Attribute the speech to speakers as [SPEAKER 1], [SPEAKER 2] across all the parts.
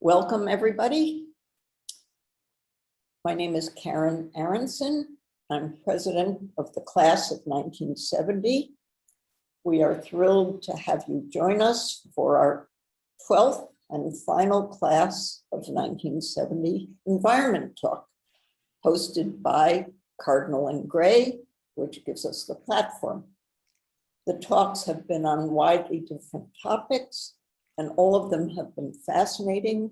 [SPEAKER 1] Welcome, everybody. My name is Karen Aronson. I'm president of the class of 1970. We are thrilled to have you join us for our 12th and final class of 1970 Environment Talk, hosted by Cardinal and Gray, which gives us the platform. The talks have been on widely different topics, and all of them have been fascinating,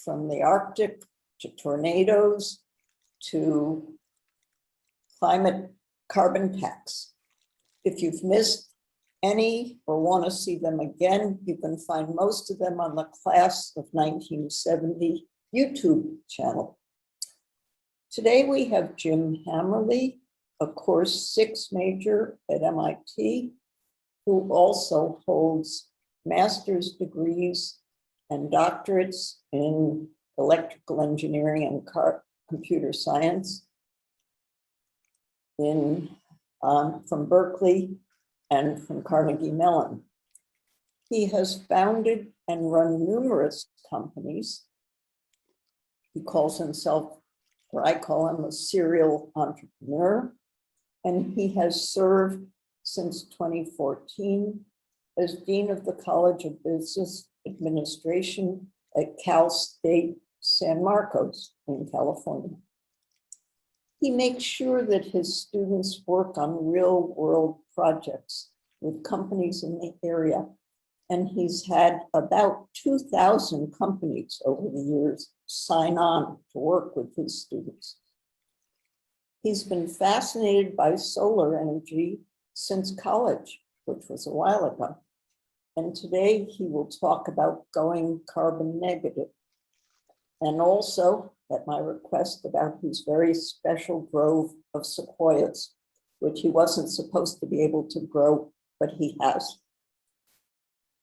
[SPEAKER 1] from the Arctic to tornadoes to climate carbon tax. If you've missed any or want to see them again, you can find most of them on the Class of 1970 YouTube channel. Today we have Jim Hamerly, a course 6 major at MIT, who also holds master's degrees and doctorates in electrical engineering and computer science from Berkeley and from Carnegie Mellon. He has founded and run numerous companies. He calls himself, or I call him, a serial entrepreneur, and he has served since 2014 as Dean of the College of Business Administration at Cal State San Marcos in California. He makes sure that his students work on real-world projects with companies in the area, and he's had about 2,000 companies over the years sign on to work with his students. He's been fascinated by solar energy since college, which was a while ago. And today he will talk about going carbon negative, and also, at my request, about his very special grove of sequoias, which he wasn't supposed to be able to grow, but he has.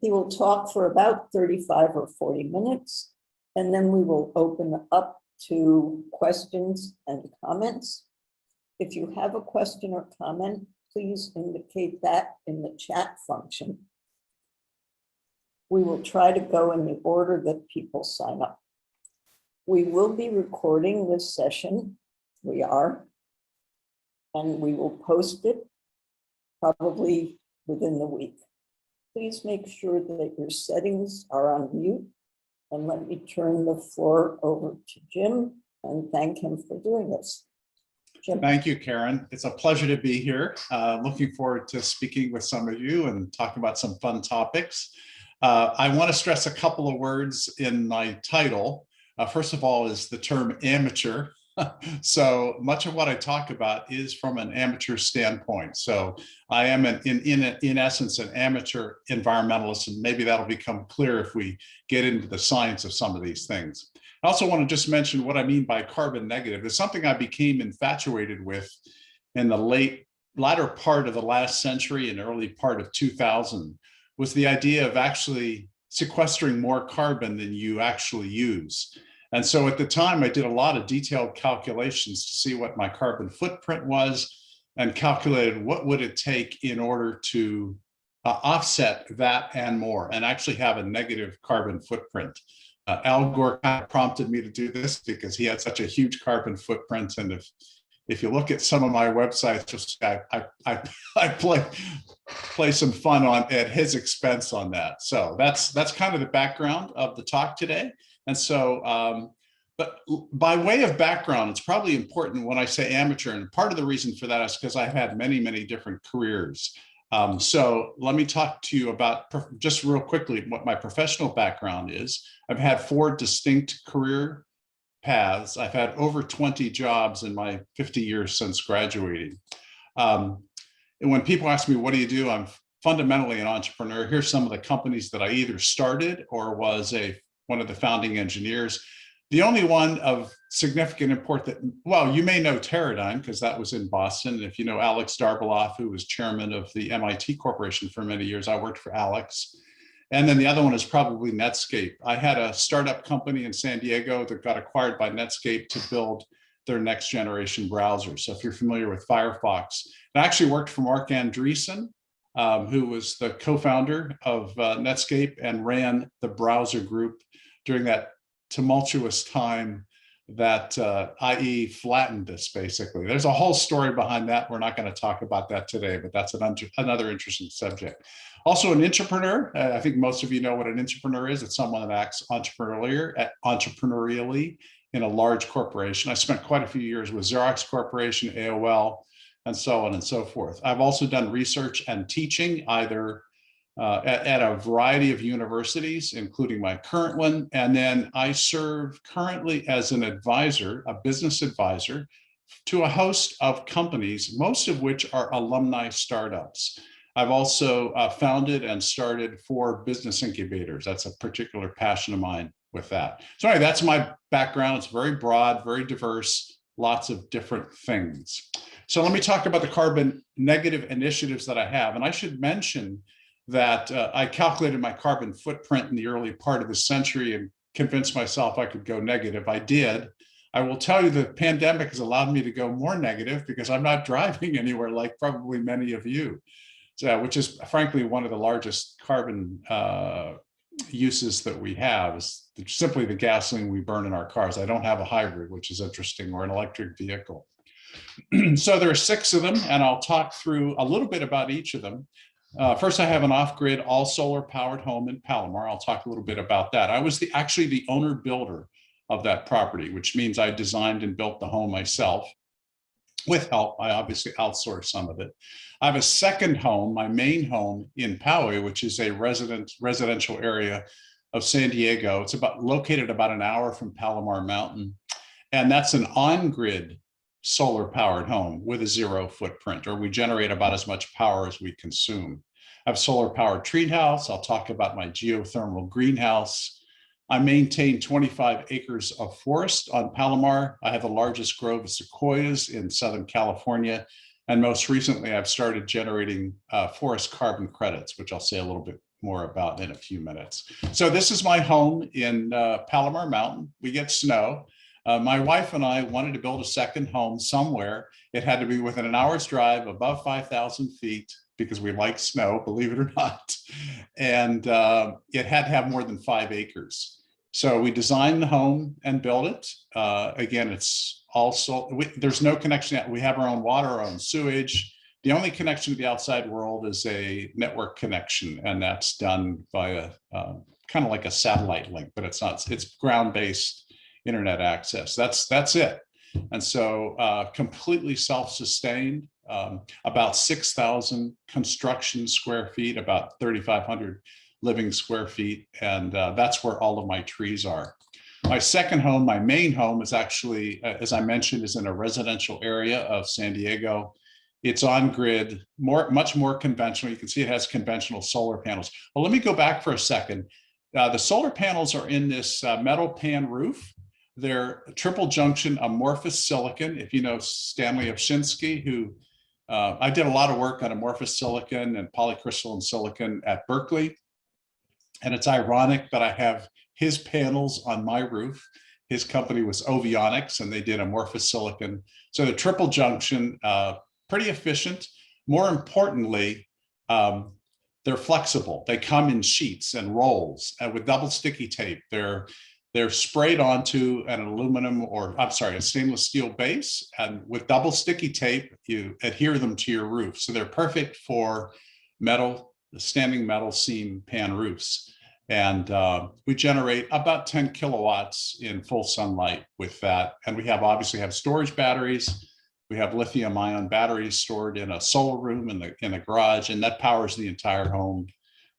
[SPEAKER 1] He will talk for about 35 or 40 minutes, and then we will open up to questions and comments. If you have a question or comment, please indicate that in the chat function. We will try to go in the order that people sign up. We will be recording this session. We are. And we will post it probably within the week. Please make sure that your settings are on mute. And let me turn the floor over to Jim and thank him for doing this. Jim.
[SPEAKER 2] Thank you, Karen. It's a pleasure to be here. Looking forward to speaking with some of you and talking about some fun topics. I want to stress a couple of words in my title. First of all is the term amateur. So much of what I talk about is from an amateur standpoint. So I am, in essence, an amateur environmentalist, and maybe that'll become clear if we get into the science of some of these things. I also want to just mention what I mean by carbon negative. It's something I became infatuated with in the latter part of the last century and early part of 2000, was the idea of actually sequestering more carbon than you actually use. And so at the time, I did a lot of detailed calculations to see what my carbon footprint was and calculated what would it take in order to offset that and more, and actually have a negative carbon footprint. Al Gore kind of prompted me to do this because he had such a huge carbon footprint. And if you look at some of my websites, just I play some fun at his expense on that. So that's kind of the background of the talk today. And so, but by way of background, it's probably important when I say amateur, and part of the reason for that is because I've had many, many different careers. So let me talk to you about, just real quickly, what my professional background is. I've had 4 distinct career paths. I've had over 20 jobs in my 50 years since graduating. And when people ask me, what do you do? I'm fundamentally an entrepreneur. Here's some of the companies that I either started or was one of the founding engineers. The only one of significant import that, well, you may know Teradyne because that was in Boston. If you know Alex Darbeloff, who was chairman of the MIT Corporation for many years, I worked for Alex. And then the other one is probably Netscape. I had a startup company in San Diego that got acquired by Netscape to build their next generation browser. So if you're familiar with Firefox, I actually worked for Mark Andreessen, who was the co-founder of Netscape and ran the browser group during that tumultuous time that IE flattened us, basically. There's a whole story behind that. We're not going to talk about that today, but that's another interesting subject. Also an entrepreneur. I think most of you know what an entrepreneur is. It's someone that acts entrepreneurially in a large corporation. I spent quite a few years with Xerox Corporation, AOL, and so on and so forth. I've also done research and teaching, either at a variety of universities, including my current one. And then I serve currently as an advisor, a business advisor, to a host of companies, most of which are alumni startups. I've also founded and started 4 business incubators. That's a particular passion of mine with that. So anyway, that's my background. It's very broad, very diverse, lots of different things. So let me talk about the carbon negative initiatives that I have. And I should mention that I calculated my carbon footprint in the early part of the century and convinced myself I could go negative. I did. I will tell you the pandemic has allowed me to go more negative because I'm not driving anywhere like probably many of you, so, which is frankly one of the largest carbon uses that we have is simply the gasoline we burn in our cars. I don't have a hybrid, which is interesting, or an electric vehicle. So there are 6 of them, and I'll talk through a little bit about each of them. First, I have an off-grid, all solar powered home in Palomar. I'll talk a little bit about that. I was actually the owner builder of that property, which means I designed and built the home myself. With help, I obviously outsourced some of it. I have a second home, my main home in Poway, which is a residential area of San Diego. It's located about an hour from Palomar Mountain. And that's an on-grid solar powered home with a 0 footprint, or we generate about as much power as we consume. I have solar powered Treehouse. I'll talk about my geothermal greenhouse. I maintain 25 acres of forest on Palomar. I have the largest grove of Sequoias in Southern California. And most recently, I've started generating forest carbon credits, which I'll say a little bit more about in a few minutes. So this is my home in Palomar Mountain. We get snow. My wife and I wanted to build a second home somewhere. It had to be within an hour's drive above 5,000 feet because we like snow, believe it or not. And it had to have more than 5 acres. So we designed the home and built it. Again, it's also, there's no connection yet. We have our own water, our own sewage. The only connection to the outside world is a network connection, and that's done via kind of like a satellite link, but it's not, it's ground-based internet access. That's it. And so completely self-sustained, about 6,000 construction square feet, about 3,500 living square feet. And that's where all of my trees are. My second home, my main home, is actually, as I mentioned, is in a residential area of San Diego. It's on grid, much more conventional. You can see it has conventional solar panels. Well, let me go back for a second. The solar panels are in this metal pan roof. They're triple junction amorphous silicon. If you know Stanley Ovshinsky, who I did a lot of work on amorphous silicon and polycrystalline silicon at Berkeley. And it's ironic that I have his panels on my roof. His company was Ovionics, and they did amorphous silicon. So the triple junction, pretty efficient. More importantly, they're flexible. They come in sheets and rolls with double sticky tape. They're sprayed onto an aluminum, or I'm sorry, a stainless steel base, and with double sticky tape, you adhere them to your roof. So they're perfect for standing metal seam pan roofs. And we generate about 10 kilowatts in full sunlight with that. And we obviously have storage batteries. We have lithium ion batteries stored in a solar room in the garage, and that powers the entire home.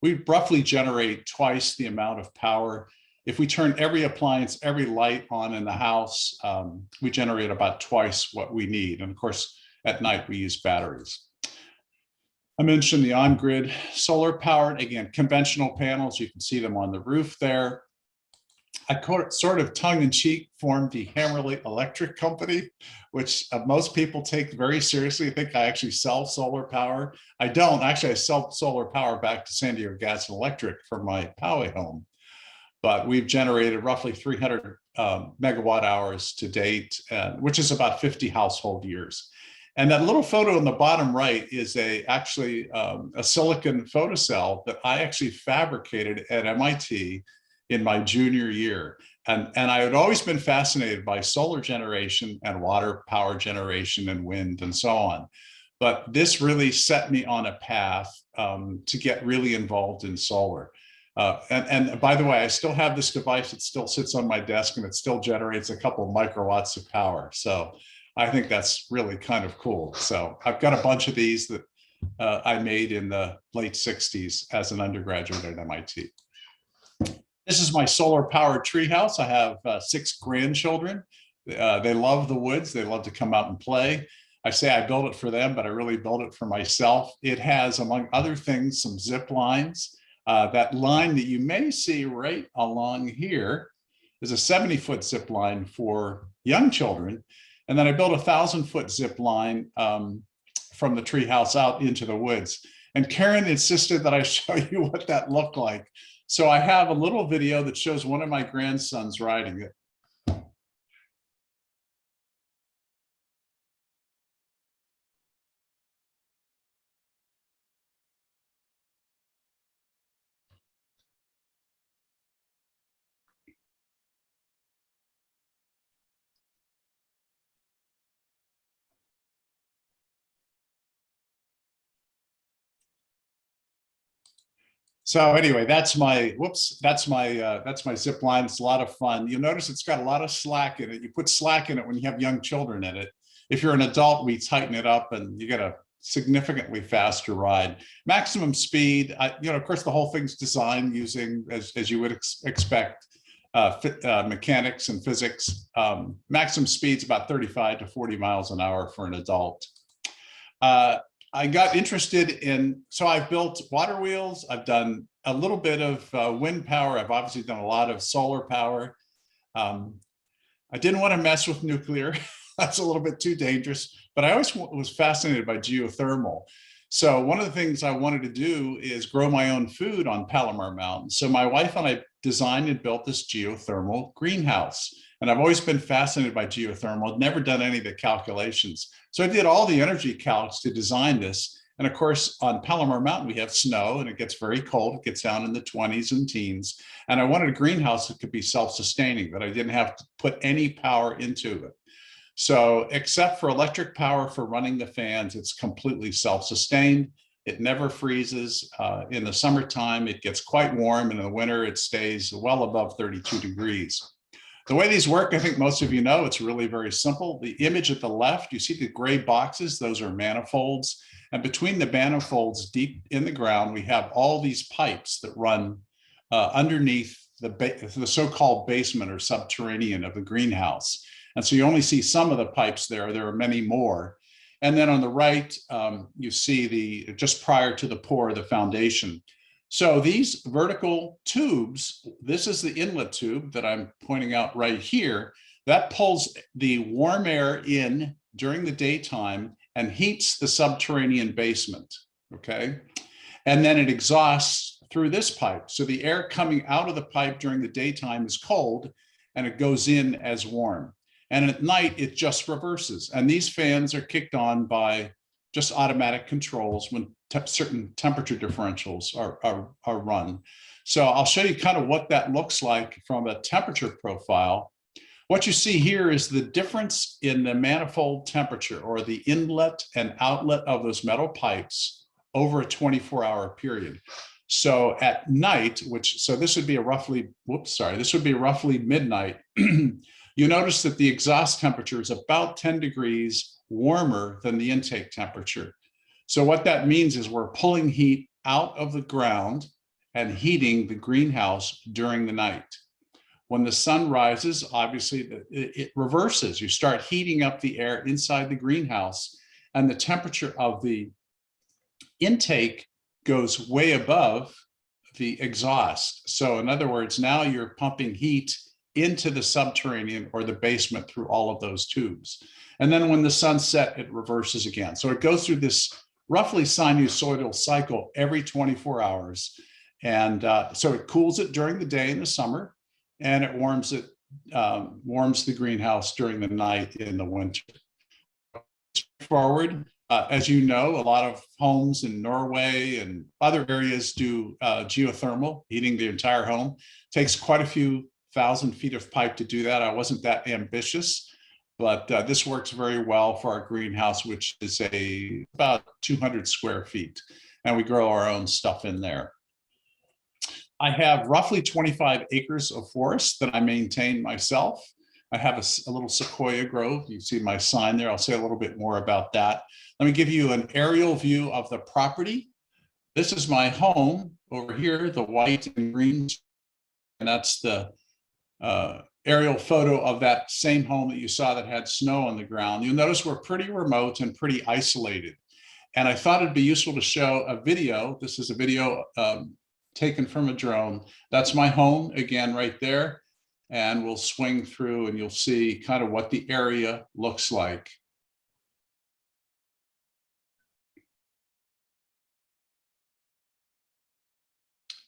[SPEAKER 2] We roughly generate twice the amount of power. If we turn every appliance, every light on in the house, we generate about twice what we need. And of course, at night, we use batteries. I mentioned the on-grid solar powered, again, conventional panels. You can see them on the roof there. I sort of tongue-in-cheek formed the Hamerly Electric Company, which most people take very seriously. I think I actually sell solar power. I don't. Actually, I sell solar power back to San Diego Gas and Electric for my Poway home. But we've generated roughly 300 megawatt hours to date, which is about 50 household years. And that little photo in the bottom right is actually a silicon photocell that I actually fabricated at MIT in my junior year. And I had always been fascinated by solar generation and water power generation and wind and so on. But this really set me on a path to get really involved in solar. And by the way, I still have this device. It still sits on my desk and it still generates a couple of microwatts of power. So I think that's really kind of cool. So I've got a bunch of these that I made in the late 60s as an undergraduate at MIT. This is my solar powered treehouse. I have 6 grandchildren. They love the woods. They love to come out and play. I say I built it for them, but I really built it for myself. It has, among other things, some zip lines. That line that you may see right along here is a 70-foot zip line for young children. And then I built a 1,000-foot zip line from the treehouse out into the woods. And Karen insisted that I show you what that looked like. So I have a little video that shows one of my grandsons riding it. So anyway, that's my zip line. It's a lot of fun. You'll notice it's got a lot of slack in it. You put slack in it when you have young children in it. If you're an adult, we tighten it up and you get a significantly faster ride. Maximum speed, of course, the whole thing's designed using, as you would expect, mechanics and physics. Maximum speed's about 35 to 40 miles an hour for an adult. I got interested in, so I've built water wheels. I've done a little bit of wind power. I've obviously done a lot of solar power. I didn't want to mess with nuclear. That's a little bit too dangerous, but I always was fascinated by geothermal. So one of the things I wanted to do is grow my own food on Palomar Mountain. So my wife and I designed and built this geothermal greenhouse. And I've always been fascinated by geothermal. I've never done any of the calculations. So I did all the energy calcs to design this. And of course, on Palomar Mountain, we have snow and it gets very cold. It gets down in the 20s and teens. And I wanted a greenhouse that could be self-sustaining, that I didn't have to put any power into it. So except for electric power for running the fans, it's completely self-sustained. It never freezes. In the summertime, it gets quite warm. And in the winter, it stays well above 32 degrees. The way these work, I think most of you know, it's really very simple. The image at the left, you see the gray boxes, those are manifolds. And between the manifolds deep in the ground, we have all these pipes that run underneath the so-called basement or subterranean of the greenhouse. And so you only see some of the pipes there. There are many more. And then on the right, you see just prior to the pour, the foundation. So these vertical tubes, this is the inlet tube that I'm pointing out right here, that pulls the warm air in during the daytime and heats the subterranean basement, okay? And then it exhausts through this pipe. So the air coming out of the pipe during the daytime is cold and it goes in as warm. And at night, it just reverses. And these fans are kicked on by just automatic controls when certain temperature differentials are run. So I'll show you kind of what that looks like from a temperature profile. What you see here is the difference in the manifold temperature or the inlet and outlet of those metal pipes over a 24-hour period. So at night, so this would be this would be roughly midnight. You notice that the exhaust temperature is about 10 degrees warmer than the intake temperature. So what that means is we're pulling heat out of the ground and heating the greenhouse during the night. When the sun rises, obviously it reverses. You start heating up the air inside the greenhouse and the temperature of the intake goes way above the exhaust. So in other words, now you're pumping heat into the subterranean or the basement through all of those tubes. And then when the sun sets, it reverses again. So it goes through this roughly sinusoidal cycle every 24 hours. And so it cools it during the day in the summer, and it warms the greenhouse during the night in the winter. Forward, As you know, a lot of homes in Norway and other areas do geothermal, heating the entire home. Takes quite a few thousand feet of pipe to do that. I wasn't that ambitious, but this works very well for our greenhouse, which is about 200 square feet. And we grow our own stuff in there. I have roughly 25 acres of forest that I maintain myself. I have a little sequoia grove. You see my sign there. I'll say a little bit more about that. Let me give you an aerial view of the property. This is my home over here, the white and green, and that's the aerial photo of that same home that you saw that had snow on the ground. You'll notice we're pretty remote and pretty isolated. And I thought it'd be useful to show a video. This is a video taken from a drone. That's my home again right there. And we'll swing through and you'll see kind of what the area looks like.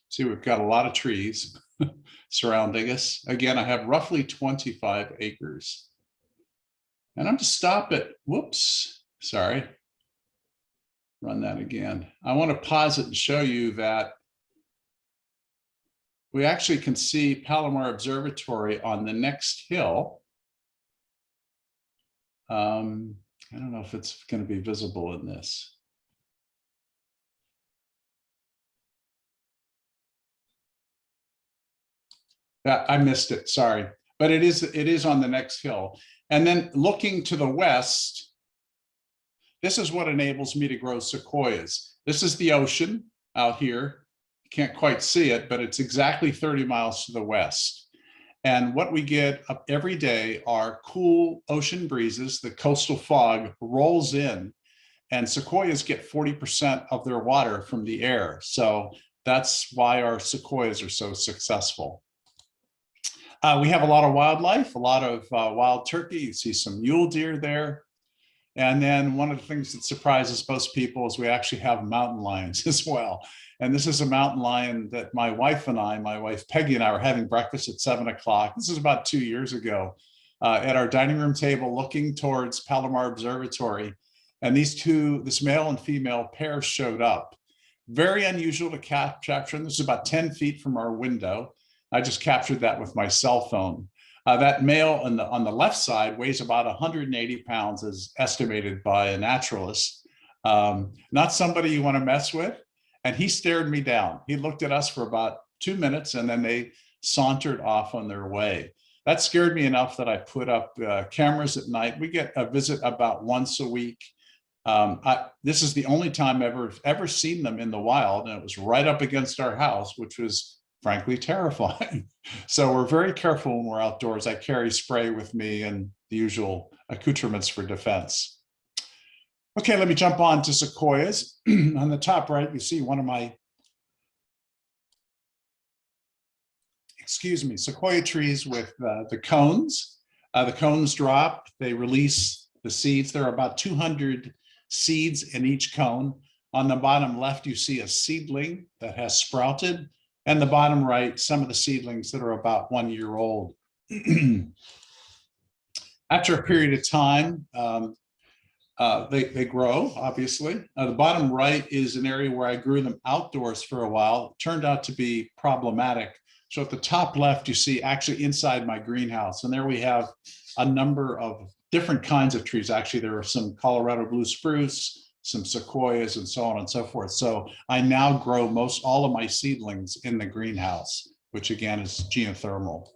[SPEAKER 2] See, we've got a lot of trees surrounding us. Again, I have roughly 25 acres. And I'm going to stop at, whoops, sorry. Run that again. I want to pause it and show you that we actually can see Palomar Observatory on the next hill. I don't know if it's going to be visible in this. I missed it, sorry. But it is on the next hill. And then looking to the west, this is what enables me to grow sequoias. This is the ocean out here. You can't quite see it, but it's exactly 30 miles to the west. And what we get up every day are cool ocean breezes. The coastal fog rolls in, and sequoias get 40% of their water from the air. So that's why our sequoias are so successful. We have a lot of wildlife, a lot of wild turkey. You see some mule deer there. And then one of the things that surprises most people is we actually have mountain lions as well. And this is a mountain lion that my wife Peggy and I were having breakfast at 7 o'clock. This is about 2 years ago at our dining room table looking towards Palomar Observatory. And this male and female pair showed up. Very unusual to capture. This is about 10 feet from our window. I just captured that with my cell phone. That male on the left side weighs about 180 pounds as estimated by a naturalist. Not somebody you want to mess with. And he stared me down. He looked at us for about 2 minutes and then they sauntered off on their way. That scared me enough that I put up cameras at night. We get a visit about once a week. This is the only time I've ever seen them in the wild, and it was right up against our house, which was frankly terrifying. So we're very careful when we're outdoors. I carry spray with me and the usual accoutrements for defense. Okay, let me jump on to sequoias. On the top right, you see one of my, sequoia trees with the cones. The cones drop, they release the seeds. There are about 200 seeds in each cone. On the bottom left, you see a seedling that has sprouted. And the bottom right, some of the seedlings that are about 1 year old. After a period of time, they grow, obviously. The bottom right is an area where I grew them outdoors for a while. It turned out to be problematic. So at the top left, you see actually inside my greenhouse. And there we have a number of different kinds of trees. Actually, there are some Colorado blue spruce, some sequoias, and so on and so forth. So I now grow most all of my seedlings in the greenhouse, which again is geothermal.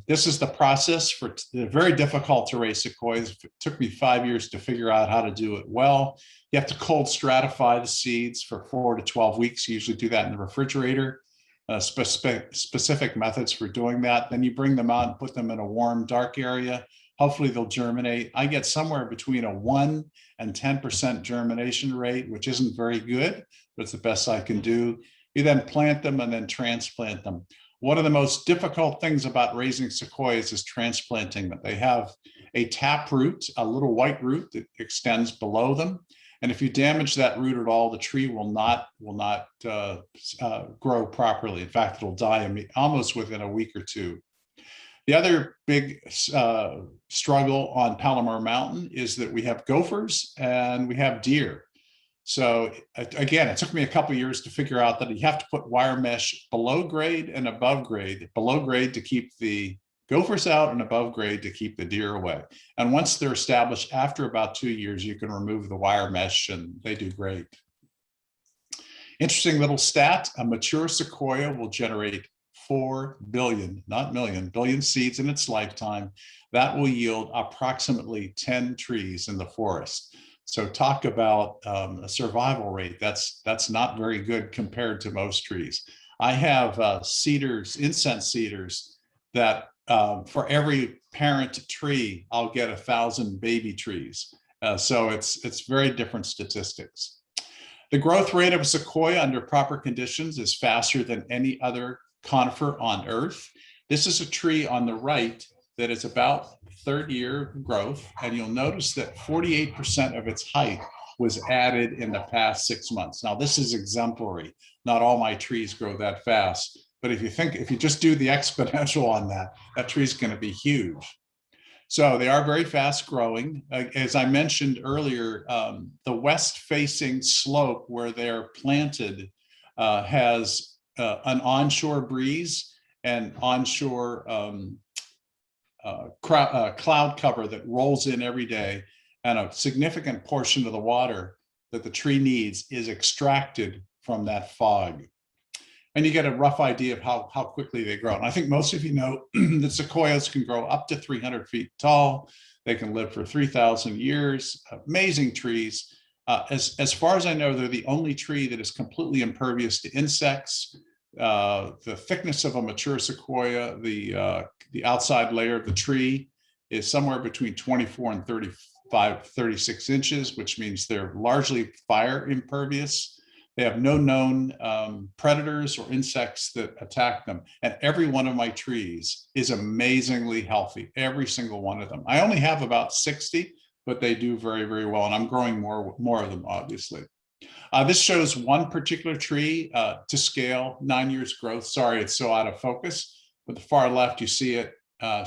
[SPEAKER 2] This is the process for very difficult to raise sequoias. It took me 5 years to figure out how to do it well. You have to cold stratify the seeds for 4 to 12 weeks. You usually do that in the refrigerator. Specific methods for doing that. Then you bring them out and put them in a warm, dark area. Hopefully they'll germinate. I get somewhere between a 1 and 10% germination rate, which isn't very good, but it's the best I can do. You then plant them and then transplant them. One of the most difficult things about raising sequoias is transplanting them. They have a tap root, a little white root that extends below them. And if you damage that root at all, the tree will not grow properly. In fact, it'll die almost within a week or two. The other big struggle on Palomar Mountain is that we have gophers and we have deer. So again, it took me a couple of years to figure out that you have to put wire mesh below grade and above grade. Below grade to keep the gophers out and above grade to keep the deer away. And once they're established, after about 2 years, you can remove the wire mesh and they do great. Interesting little stat, a mature sequoia will generate 4 billion, not million, billion seeds in its lifetime. That will yield approximately 10 trees in the forest. So talk about a survival rate. That's not very good compared to most trees. I have cedars, incense cedars, that for every parent tree, I'll get 1,000 baby trees. So it's very different statistics. The growth rate of a sequoia under proper conditions is faster than any other conifer on Earth. This is a tree on the right that is about 3rd year growth, and you'll notice that 48% of its height was added in the past 6 months. Now, this is exemplary. Not all my trees grow that fast, but if you just do the exponential on that, that tree is going to be huge. So they are very fast growing. As I mentioned earlier, the west facing slope where they're planted has an onshore breeze and onshore cloud cover that rolls in every day, and a significant portion of the water that the tree needs is extracted from that fog. And you get a rough idea of how quickly they grow. And I think most of you know that sequoias can grow up to 300 feet tall. They can live for 3,000 years, amazing trees. As far as I know, they're the only tree that is completely impervious to insects. The thickness of a mature sequoia, the outside layer of the tree is somewhere between 24 and 36 inches, which means they're largely fire impervious. They have no known predators or insects that attack them. And every one of my trees is amazingly healthy, every single one of them. I only have about 60, but they do very, very well. And I'm growing more of them, obviously. This shows one particular tree to scale, 9 years growth. Sorry, it's so out of focus. But the far left, you see it a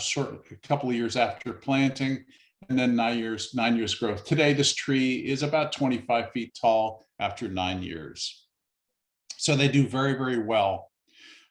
[SPEAKER 2] couple of years after planting, and then 9 years growth. Today, this tree is about 25 feet tall after 9 years. So they do very, very well.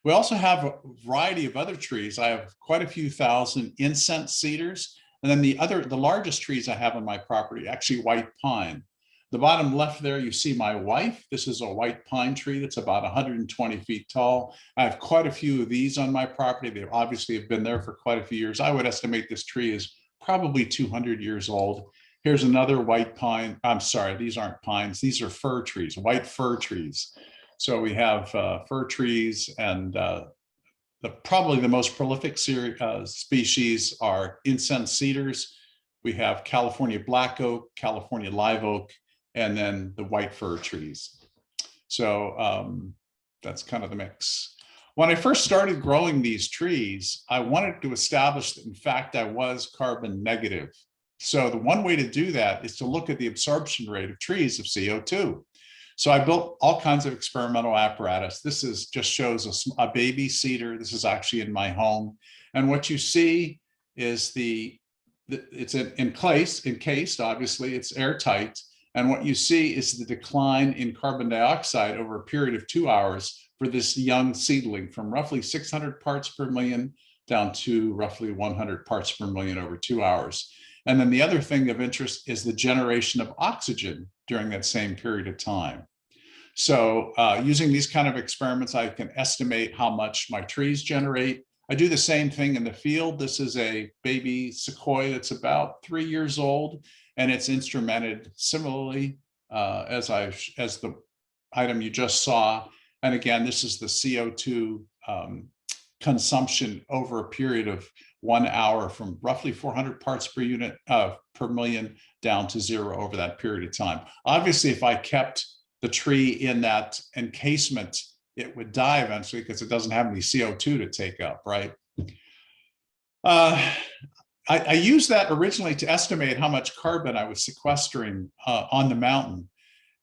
[SPEAKER 2] We also have a variety of other trees. I have quite a few thousand incense cedars. And then the largest trees I have on my property, actually white pine. The bottom left there, you see my wife. This is a white pine tree that's about 120 feet tall. I have quite a few of these on my property. They obviously have been there for quite a few years. I would estimate this tree is probably 200 years old. Here's another white pine. I'm sorry, these aren't pines. These are fir trees, white fir trees. So we have fir trees, and probably the most prolific species are incense cedars. We have California black oak, California live oak, and then the white fir trees. So that's kind of the mix. When I first started growing these trees, I wanted to establish that, in fact, I was carbon negative. So the one way to do that is to look at the absorption rate of trees of CO2. So I built all kinds of experimental apparatus. This just shows a baby cedar. This is actually in my home. And what you see is it's encased, obviously, it's airtight. And what you see is the decline in carbon dioxide over a period of 2 hours for this young seedling, from roughly 600 parts per million down to roughly 100 parts per million over 2 hours. And then the other thing of interest is the generation of oxygen during that same period of time. So using these kind of experiments, I can estimate how much my trees generate. I do the same thing in the field. This is a baby sequoia that's about 3 years old, and it's instrumented similarly as the item you just saw. And again, this is the CO2 consumption over a period of 1 hour, from roughly 400 parts per unit per million down to 0 over that period of time. Obviously, if I kept the tree in that encasement, it would die eventually because it doesn't have any CO2 to take up, right? I used that originally to estimate how much carbon I was sequestering on the mountain.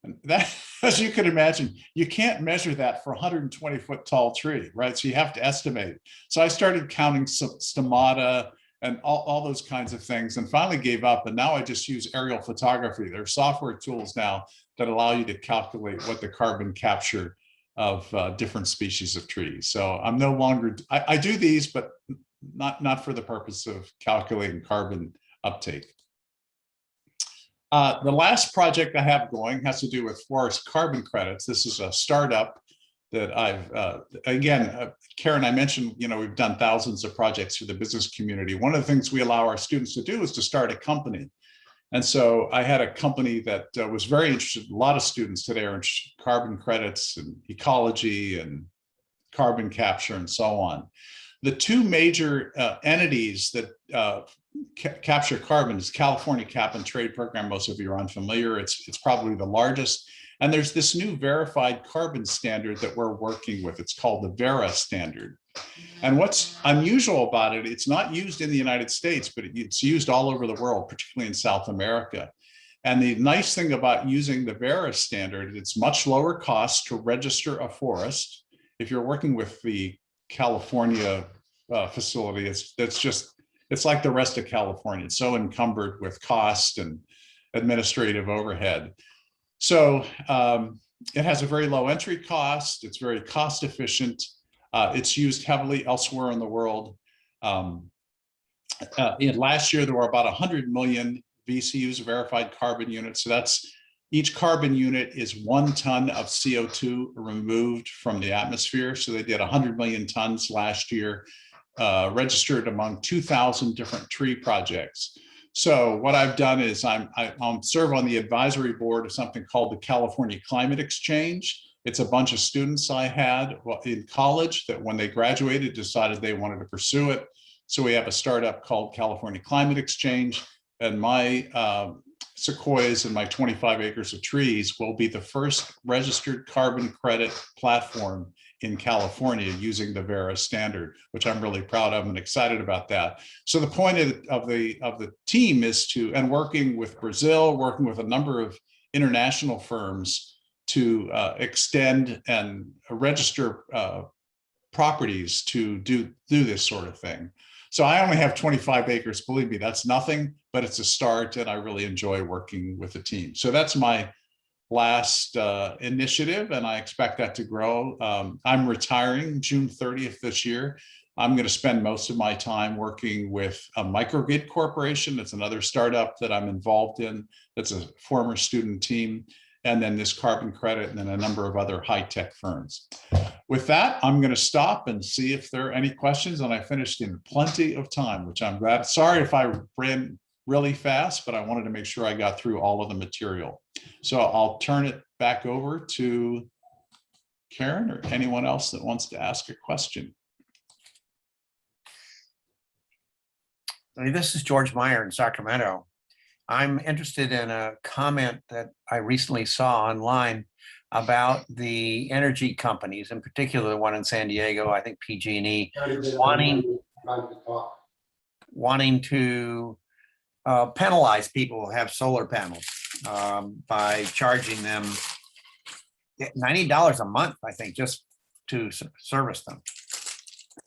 [SPEAKER 2] And that, as you can imagine, you can't measure that for a 120-foot tall tree, right? So you have to estimate. So I started counting stomata and all those kinds of things, and finally gave up. And now I just use aerial photography. There are software tools now that allow you to calculate what the carbon capture of different species of trees. So I'm no longer, I do these, but not for the purpose of calculating carbon uptake. The last project I have going has to do with forest carbon credits. This is a startup that I've, Karen, I mentioned, we've done thousands of projects for the business community. One of the things we allow our students to do is to start a company. And so I had a company that was very interested. A lot of students today are interested in carbon credits and ecology and carbon capture and so on. The two major entities that capture carbon is California Cap and Trade Program. Most of you are unfamiliar. It's probably the largest. And there's this new verified carbon standard that we're working with. It's called the Verra standard. And what's unusual about it, it's not used in the United States, but it's used all over the world, particularly in South America. And the nice thing about using the Verra standard, it's much lower cost to register a forest. If you're working with the California facility, it's like the rest of California. It's so encumbered with cost and administrative overhead. So it has a very low entry cost. It's very cost efficient. It's used heavily elsewhere in the world. Last year, there were about 100 million VCUs, verified carbon units. So that's each carbon unit is 1 ton of CO2 removed from the atmosphere. So they did 100 million tons last year, registered among 2,000 different tree projects. So what I've done is I serve on the advisory board of something called the California Climate Exchange. It's a bunch of students I had in college that when they graduated decided they wanted to pursue it. So we have a startup called California Climate Exchange, and my sequoias and my 25 acres of trees will be the first registered carbon credit platform in California using the Verra standard, which I'm really proud of and excited about that. So the point of the team is to, and working with Brazil, working with a number of international firms to extend and register properties to do this sort of thing. So I only have 25 acres, believe me, that's nothing, but it's a start and I really enjoy working with the team. So that's my last initiative, and I expect that to grow. I'm retiring June 30th this year. I'm going to spend most of my time working with a microgrid corporation. It's another startup that I'm involved in. That's a former student team, and then this carbon credit, and then a number of other high-tech firms. With that, I'm going to stop and see if there are any questions, and I finished in plenty of time, which I'm glad. Sorry if I ran really fast, but I wanted to make sure I got through all of the material. So I'll turn it back over to Karen or anyone else that wants to ask a question.
[SPEAKER 3] This is George Meyer in Sacramento. I'm interested in a comment that I recently saw online about the energy companies, in particular the one in San Diego, I think PG&E, wanting to penalize people who have solar panels by charging them $90 a month, I think, just to service them.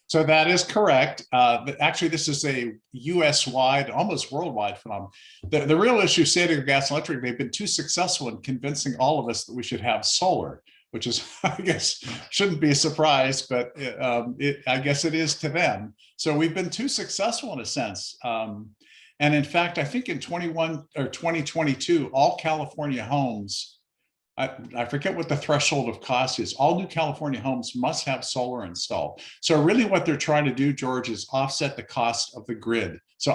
[SPEAKER 2] So that is correct. But actually, this is a US-wide, almost worldwide phenomenon. The real issue, San Diego Gas and Electric, they've been too successful in convincing all of us that we should have solar, which is, I guess, shouldn't be a surprise, but I guess it is to them. So we've been too successful in a sense. And in fact, I think in 2022, all California homes, I forget what the threshold of cost is. All new California homes must have solar installed. So really what they're trying to do, George, is offset the cost of the grid. So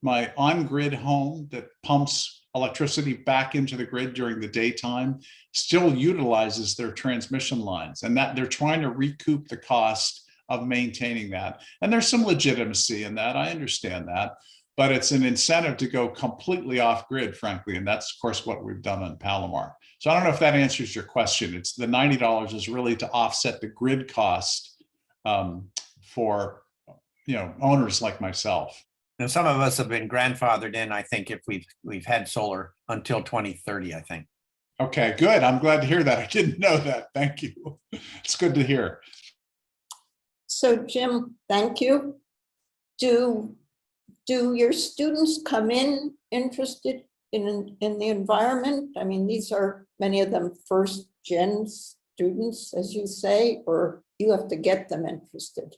[SPEAKER 2] my on-grid home that pumps electricity back into the grid during the daytime still utilizes their transmission lines, and that they're trying to recoup the cost of maintaining that. And there's some legitimacy in that, I understand that, but it's an incentive to go completely off grid, frankly. And that's of course what we've done on Palomar. So I don't know if that answers your question. It's the $90 is really to offset the grid cost for owners like myself.
[SPEAKER 3] And some of us have been grandfathered in, I think, if we've had solar until 2030, I think.
[SPEAKER 2] Okay, good. I'm glad to hear that. I didn't know that. Thank you. It's good to hear.
[SPEAKER 1] So Jim, thank you. Do your students come in interested in the environment? I mean, these are many of them first gen students, as you say, or you have to get them interested?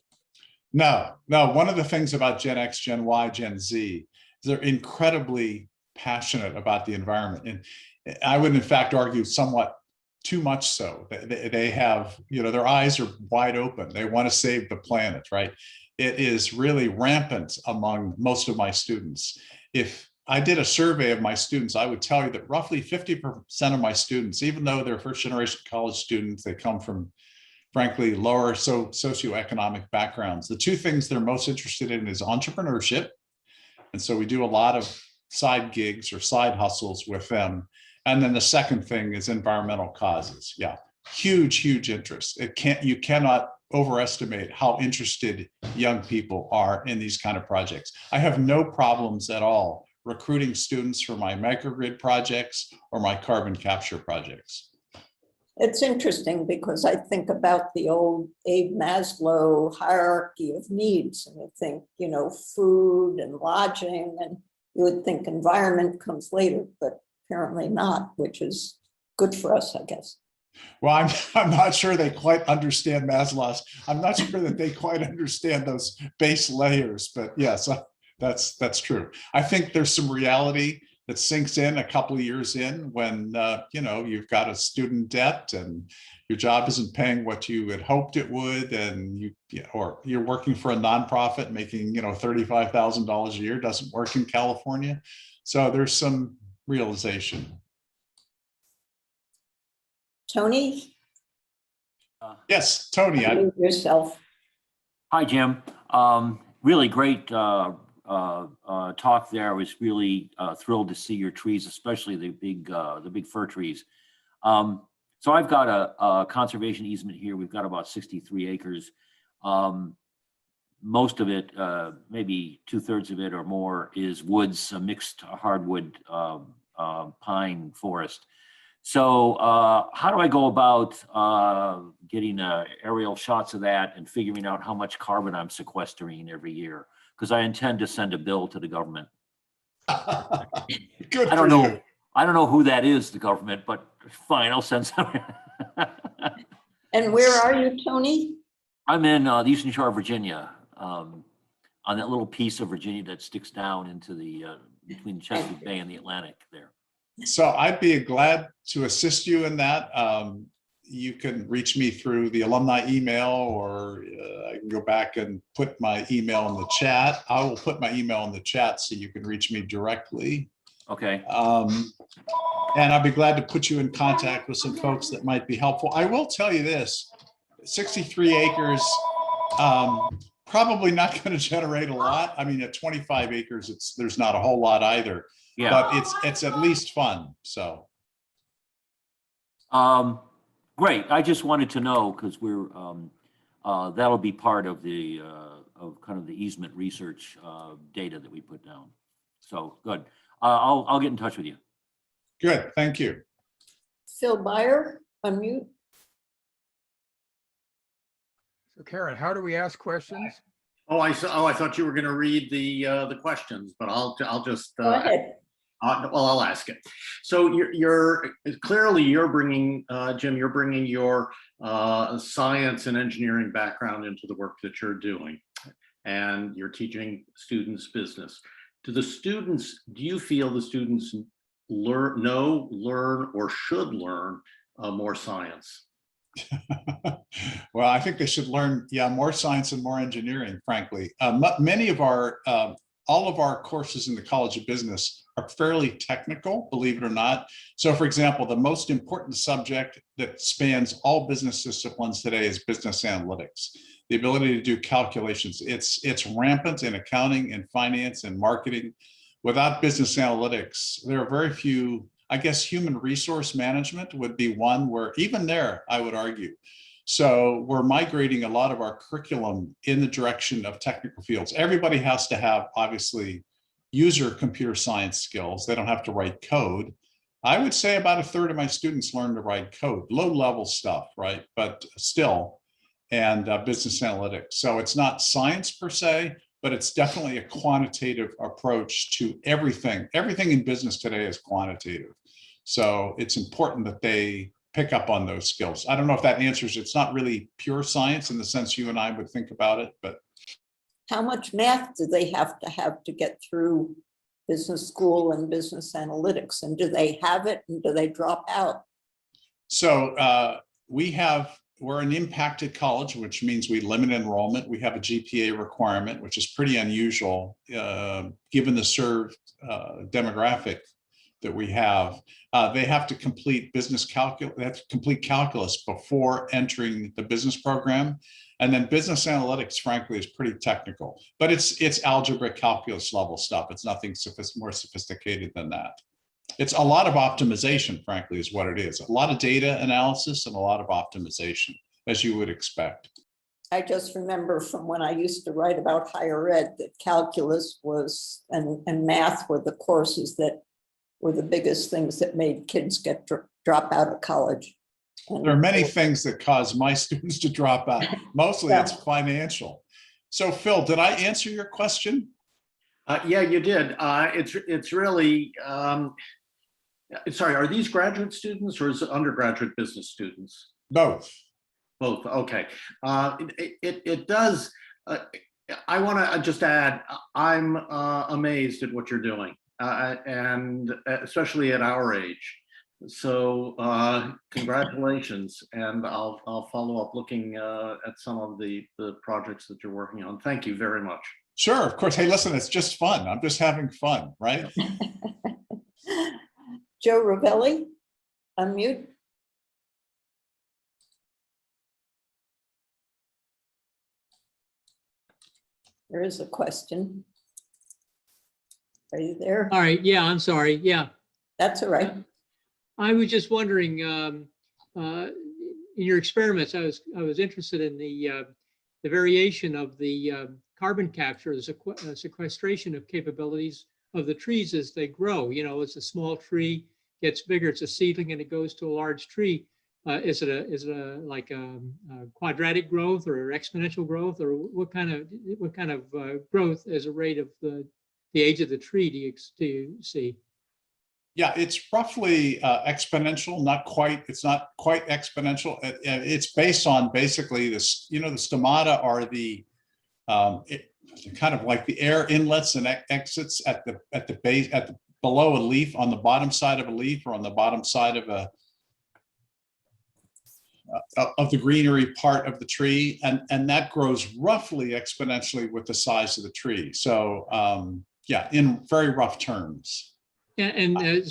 [SPEAKER 2] No. One of the things about Gen X, Gen Y, Gen Z is they're incredibly passionate about the environment. And I would in fact argue somewhat too much so. They have, their eyes are wide open. They want to save the planet, right? It is really rampant among most of my students. If I did a survey of my students, I would tell you that roughly 50% of my students, even though they're first generation college students, they come from frankly lower socioeconomic backgrounds. The two things they're most interested in is entrepreneurship. And so we do a lot of side gigs or side hustles with them. And then the second thing is environmental causes. Yeah, huge interest. You cannot overestimate how interested young people are in these kind of projects. I have no problems at all recruiting students for my microgrid projects or my carbon capture projects.
[SPEAKER 1] It's interesting because I think about the old Abe Maslow hierarchy of needs, and you think, food and lodging, and you would think environment comes later, but apparently not, which is good for us, I guess.
[SPEAKER 2] Well, I'm not sure they quite understand Maslow's. I'm not sure that they quite understand those base layers, but yes, that's true. I think there's some reality that sinks in a couple of years in when you've got a student debt and your job isn't paying what you had hoped it would, and or you're working for a nonprofit making $35,000 a year. Doesn't work in California, so there's some realization.
[SPEAKER 1] Tony?
[SPEAKER 2] Yes, Tony.
[SPEAKER 1] Yourself.
[SPEAKER 4] Hi, Jim. Really great talk there. I was really thrilled to see your trees, especially the big fir trees. So I've got a conservation easement here. We've got about 63 acres. Most of it, maybe 2/3 of it or more, is woods, a mixed hardwood pine forest. So how do I go about getting aerial shots of that and figuring out how much carbon I'm sequestering every year? Because I intend to send a bill to the government.
[SPEAKER 2] Good.
[SPEAKER 4] I don't know. I don't know who that is, the government, but fine, I'll send some.
[SPEAKER 1] And where are you, Tony?
[SPEAKER 4] I'm in the Eastern Shore of Virginia, on that little piece of Virginia that sticks down into the between Chesapeake Bay and the Atlantic there.
[SPEAKER 2] So I'd be glad to assist you in that. You can reach me through the alumni email, or I can go back and put my email in the chat. I will put my email in the chat so you can reach me directly.
[SPEAKER 4] Okay.
[SPEAKER 2] And I'd be glad to put you in contact with some folks that might be helpful. I will tell you this, 63 acres, probably not going to generate a lot. I mean, at 25 acres, there's not a whole lot either. Yeah. But it's at least fun. So.
[SPEAKER 4] Great. I just wanted to know, because we're that'll be part of the of kind of the easement research data that we put down. So good. I'll get in touch with you.
[SPEAKER 2] Good. Thank you.
[SPEAKER 1] Phil Byer, unmute.
[SPEAKER 5] So Karen, how do we ask questions?
[SPEAKER 6] Oh, I thought you were going to read the questions, but I'll just
[SPEAKER 1] Go ahead.
[SPEAKER 6] I'll ask it. So you're clearly bringing Jim, you're bringing your science and engineering background into the work that you're doing, and you're teaching students business. Do you feel the students learn, or should learn more science?
[SPEAKER 2] Well, I think they should learn, more science and more engineering, frankly. Many of all of our courses in the College of Business are fairly technical, believe it or not. So for example, the most important subject that spans all business disciplines today is business analytics. The ability to do calculations. It's rampant in accounting and finance and marketing. Without business analytics, there are very few. I guess human resource management would be one where even there, I would argue. So we're migrating a lot of our curriculum in the direction of technical fields. Everybody has to have, obviously, user computer science skills. They don't have to write code. I would say about a third of my students learn to write code, low level stuff, right? But still, and business analytics. So it's not science per se, but it's definitely a quantitative approach to everything. Everything in business today is quantitative. So it's important that they pick up on those skills. I don't know if that answers, it's not really pure science in the sense you and I would think about it, but.
[SPEAKER 1] How much math do they have to get through business school and business analytics? And do they have it and do they drop out?
[SPEAKER 2] So we're an impacted college, which means we limit enrollment. We have a GPA requirement, which is pretty unusual given the served demographic that we have. They have to complete they have to complete calculus before entering the business program. And then business analytics, frankly, is pretty technical, but it's algebra calculus level stuff. It's nothing more sophisticated than that. It's a lot of optimization, frankly, is what it is. A lot of data analysis and a lot of optimization, as you would expect.
[SPEAKER 1] I just remember from when I used to write about higher ed that calculus was and math were the courses that were the biggest things that made kids drop out of college. And
[SPEAKER 2] there are many things that cause my students to drop out. Mostly it's financial. So Phil, did I answer your question?
[SPEAKER 6] Yeah, you did. It's really, sorry, are these graduate students or is it undergraduate business students?
[SPEAKER 2] Both.
[SPEAKER 6] Both, okay. It does, I want to just add, I'm amazed at what you're doing, and especially at our age. So congratulations, and I'll follow up looking at some of the projects that you're working on. Thank you very much.
[SPEAKER 2] Sure, of course. Hey, listen, it's just fun. I'm just having fun, right?
[SPEAKER 1] Joe Ravelli, unmute. There is a question. Are you there?
[SPEAKER 7] All right, yeah, I'm sorry, yeah.
[SPEAKER 1] That's all right.
[SPEAKER 7] I was just wondering, in your experiments, I was interested in the variation of the carbon capture, the sequestration of capabilities of the trees as they grow. You know, it's a small tree, gets bigger, it's a seedling, and it goes to a large tree. Is it a quadratic growth or exponential growth, or what kind of growth as a rate of the age of the tree do you see?
[SPEAKER 2] Yeah, it's roughly exponential, not quite. It's not quite exponential. It's based on basically this, you know, the stomata are the kind of like the air inlets and exits at the base, below a leaf, on the bottom side of a leaf, or on the bottom side of the greenery part of the tree, and that grows roughly exponentially with the size of the tree. So yeah, in very rough terms.
[SPEAKER 7] And are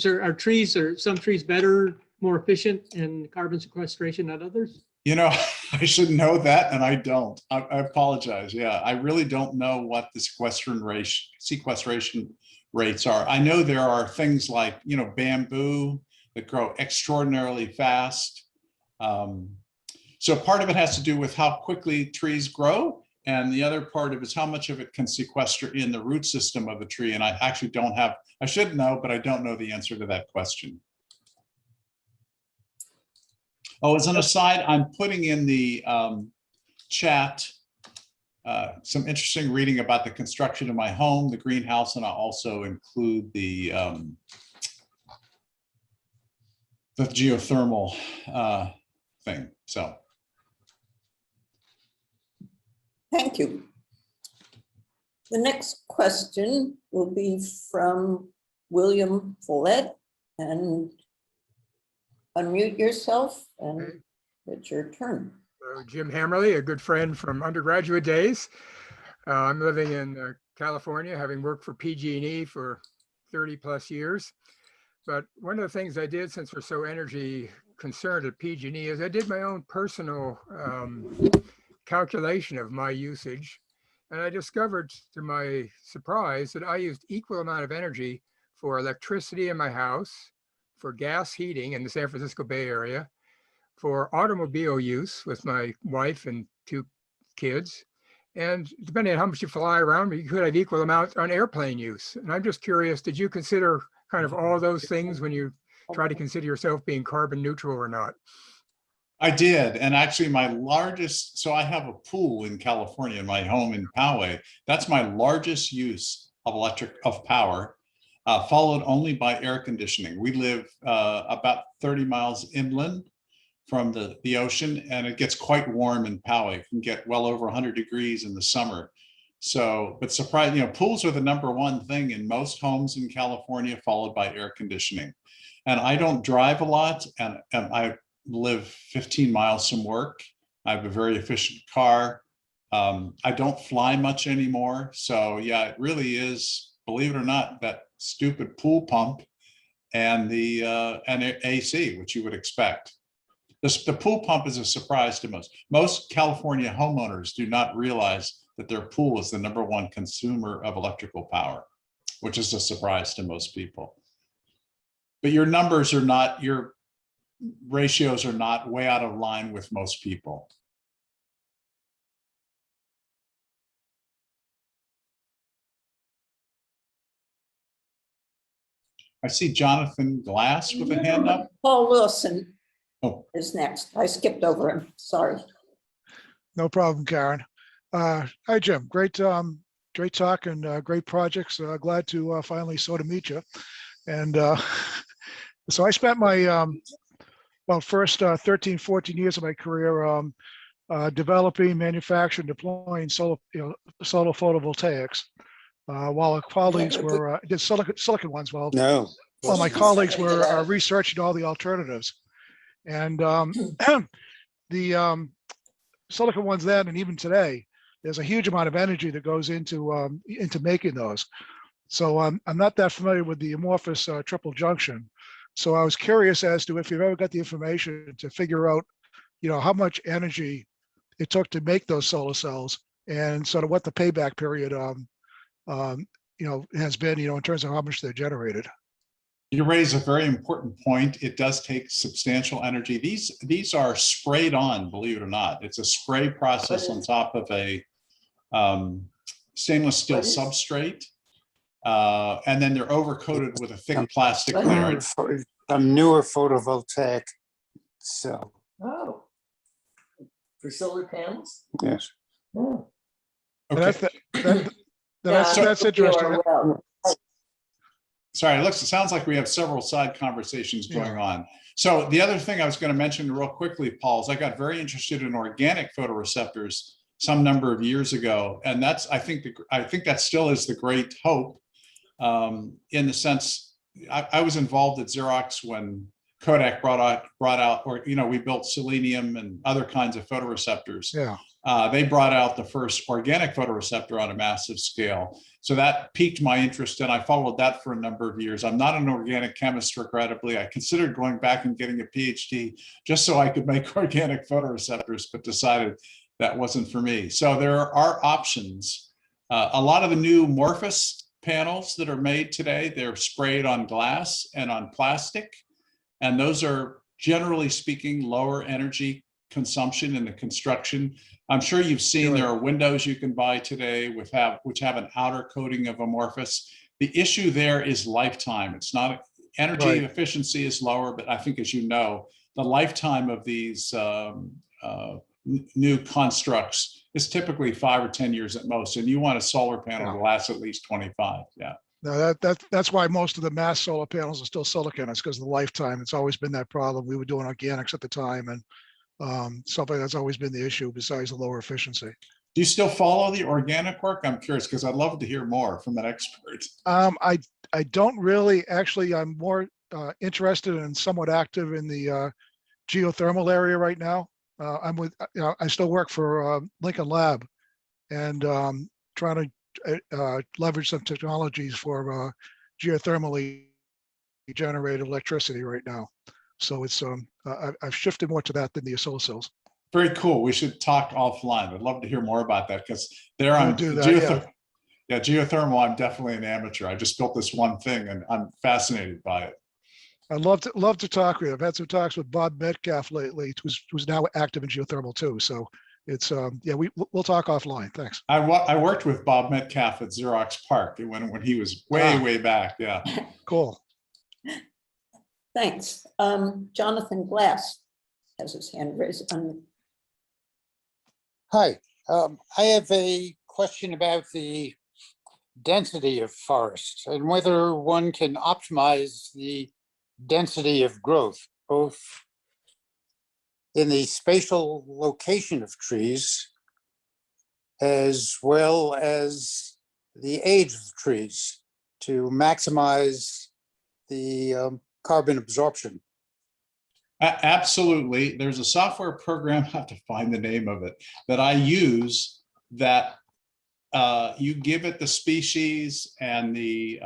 [SPEAKER 7] some trees better, more efficient in carbon sequestration than others?
[SPEAKER 2] You know, I should know that, and I don't. I apologize. Yeah, I really don't know what the sequestration rates are. I know there are things like, you know, bamboo that grow extraordinarily fast. So part of it has to do with how quickly trees grow, and the other part of it is how much of it can sequester in the root system of the tree. And I actually don't have, I should know, but I don't know the answer to that question. Oh, as an aside, I'm putting in the chat some interesting reading about the construction of my home, the greenhouse, and I'll also include the geothermal thing. So.
[SPEAKER 1] Thank you. The next question will be from William Follett, and unmute yourself and it's your turn.
[SPEAKER 5] Jim Hamerly, a good friend from undergraduate days. I'm living in California, having worked for PG&E for 30 plus years. But one of the things I did, since we're so energy concerned at PG&E, is I did my own personal calculation of my usage. And I discovered, to my surprise, that I used equal amount of energy for electricity in my house, for gas heating in the San Francisco Bay Area, for automobile use with my wife and 2 kids. And depending on how much you fly around, you could have equal amounts on airplane use. And I'm just curious, did you consider kind of all those things when you try to consider yourself being carbon neutral or not?
[SPEAKER 2] I did. And actually my largest, so I have a pool in California in my home in Poway. That's my largest use of power, followed only by air conditioning. We live about 30 miles inland from the ocean, and it gets quite warm in Poway. It can get well over 100 degrees in the summer. So, but surprising, pools are the #1 thing in most homes in California, followed by air conditioning. And I don't drive a lot, and I live 15 miles from work. I have a very efficient car. I don't fly much anymore. So yeah, it really is, believe it or not, that stupid pool pump and the AC, which you would expect. The pool pump is a surprise to most. Most California homeowners do not realize that their pool is the #1 consumer of electrical power, which is a surprise to most people. But your numbers are not, your ratios are not way out of line with most people. I see Jonathan Glass with a hand up.
[SPEAKER 1] Paul Wilson
[SPEAKER 2] Oh.
[SPEAKER 1] is next. I skipped over him, sorry.
[SPEAKER 8] No problem, Karen. Hi, Jim. Great talk and great projects. Glad to finally sort of meet you. And so I spent my first 13, 14 years of my career developing, manufacturing, deploying solar photovoltaics. While our colleagues were did silicon ones. While my colleagues were researching all the alternatives, and the silicon ones then and even today, there's a huge amount of energy that goes into making those. So I'm not that familiar with the amorphous triple junction. So I was curious as to if you've ever got the information to figure out, how much energy it took to make those solar cells, and sort of what the payback period has been, in terms of how much they're generated.
[SPEAKER 2] You raise a very important point. It does take substantial energy. These are sprayed on, believe it or not. It's a spray process on top of a stainless steel substrate. And then they're overcoated with a thick plastic layer.
[SPEAKER 9] A newer photovoltaic cell.
[SPEAKER 10] Oh, for solar panels?
[SPEAKER 9] Yes.
[SPEAKER 10] Oh.
[SPEAKER 2] Okay.
[SPEAKER 8] That's interesting.
[SPEAKER 2] Sorry, it sounds like we have several side conversations going on. So the other thing I was going to mention real quickly, Paul, is I got very interested in organic photoreceptors some number of years ago, and I think that still is the great hope. In the sense, I was involved at Xerox when Kodak brought out, or we built selenium and other kinds of photoreceptors.
[SPEAKER 8] Yeah.
[SPEAKER 2] They brought out the first organic photoreceptor on a massive scale. So that piqued my interest, and I followed that for a number of years. I'm not an organic chemist, regrettably. I considered going back and getting a PhD just so I could make organic photoreceptors, but decided that wasn't for me. So there are options. A lot of the new amorphous panels that are made today, they're sprayed on glass and on plastic. And those are, generally speaking, lower energy consumption in the construction. I'm sure you've seen there are windows you can buy today which have an outer coating of amorphous. The issue there is lifetime. It's not energy efficiency is lower, but I think, as you know, the lifetime of these new constructs is typically 5 or 10 years at most, and you want a solar panel to last at least 25. Yeah.
[SPEAKER 8] No, that's why most of the mass solar panels are still silicon. It's because of the lifetime. It's always been that problem. We were doing organics at the time, and something that's always been the issue besides the lower efficiency.
[SPEAKER 2] Do you still follow the organic work? I'm curious because I'd love to hear more from an expert.
[SPEAKER 8] I don't really. Actually, I'm more interested and somewhat active in the geothermal area right now. I still work for Lincoln Lab, and trying to leverage some technologies for geothermally generated electricity right now. So it's I've shifted more to that than the solar cells.
[SPEAKER 2] Very cool. We should talk offline. I'd love to hear more about that, because there
[SPEAKER 8] I'll
[SPEAKER 2] I'm
[SPEAKER 8] do that,
[SPEAKER 2] geothermal. I'm definitely an amateur. I just built this one thing, and I'm fascinated by it.
[SPEAKER 8] I'd love to talk with you. I've had some talks with Bob Metcalf lately, who's now active in geothermal too. So it's we'll talk offline. Thanks.
[SPEAKER 2] I worked with Bob Metcalf at Xerox PARC when he was way back. Yeah.
[SPEAKER 8] Cool.
[SPEAKER 1] Thanks. Jonathan Glass has his hand raised.
[SPEAKER 9] Hi, I have a question about the density of forests and whether one can optimize the density of growth, both in the spatial location of trees as well as the age of trees to maximize the carbon absorption.
[SPEAKER 2] Absolutely. There's a software program, I have to find the name of it, that I use that you give it the species and the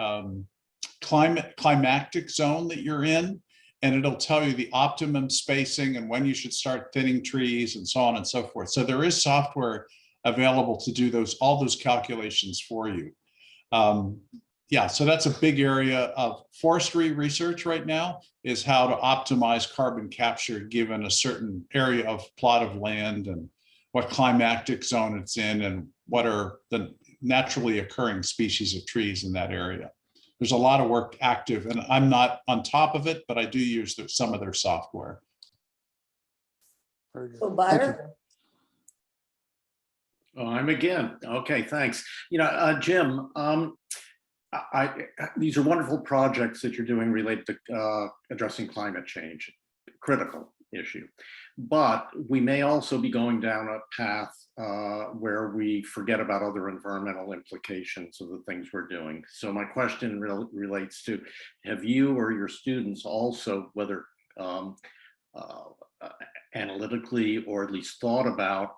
[SPEAKER 2] climatic zone that you're in, and it'll tell you the optimum spacing and when you should start thinning trees and so on and so forth. So there is software available to do all those calculations for you. Yeah, so that's a big area of forestry research right now, is how to optimize carbon capture given a certain area of plot of land and what climatic zone it's in and what are the naturally occurring species of trees in that area. There's a lot of work active, and I'm not on top of it, but I do use some of their software.
[SPEAKER 9] Very good.
[SPEAKER 1] So
[SPEAKER 9] Thank you.
[SPEAKER 1] Byron,
[SPEAKER 6] Oh, I'm again. Okay, thanks. Jim, these are wonderful projects that you're doing related to addressing climate change, critical issue. But we may also be going down a path where we forget about other environmental implications of the things we're doing. So my question relates to, have you or your students also, whether analytically or at least thought about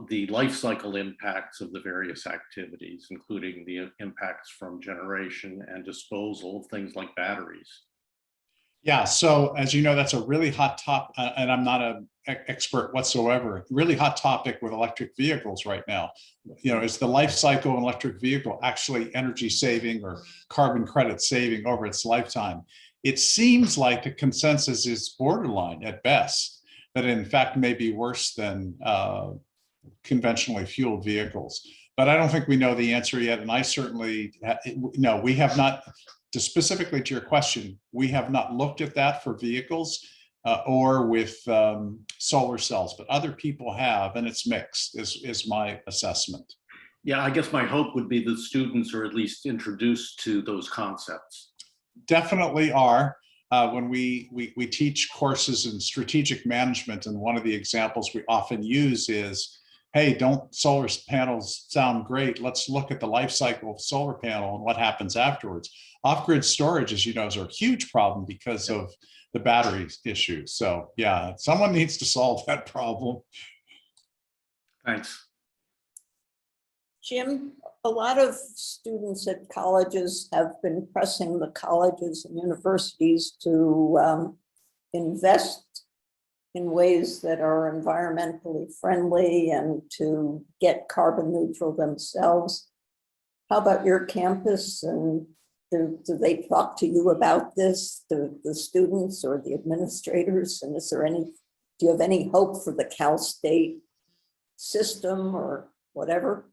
[SPEAKER 6] the life cycle impacts of the various activities, including the impacts from generation and disposal of things like batteries?
[SPEAKER 2] Yeah, so as you know, that's a really hot topic, and I'm not an expert whatsoever. Really hot topic with electric vehicles right now. Is the life cycle of an electric vehicle actually energy saving or carbon credit saving over its lifetime? It seems like the consensus is borderline at best, that in fact may be worse than conventionally fueled vehicles. But I don't think we know the answer yet, and I certainly, no, we have not. Specifically to your question, we have not looked at that for vehicles or with solar cells, but other people have, and it's mixed, is my assessment.
[SPEAKER 6] Yeah, I guess my hope would be that students are at least introduced to those concepts.
[SPEAKER 2] Definitely are. When we teach courses in strategic management, and one of the examples we often use is, hey, don't solar panels sound great? Let's look at the life cycle of solar panel and what happens afterwards. Off-grid storage, as you know, is a huge problem because of the battery issues. So yeah, someone needs to solve that problem.
[SPEAKER 6] Thanks.
[SPEAKER 1] Jim, a lot of students at colleges have been pressing the colleges and universities to invest in ways that are environmentally friendly and to get carbon neutral themselves. How about your campus? And do they talk to you about this, the students or the administrators? And do you have any hope for the Cal State system or whatever?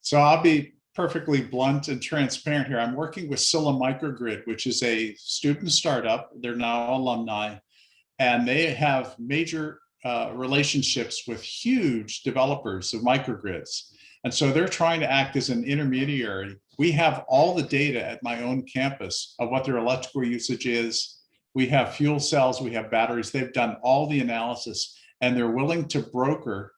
[SPEAKER 2] So I'll be perfectly blunt and transparent here. I'm working with Scylla Microgrid, which is a student startup. They're now alumni, and they have major relationships with huge developers of microgrids. And so they're trying to act as an intermediary. We have all the data at my own campus of what their electrical usage is. We have fuel cells, we have batteries. They've done all the analysis, and they're willing to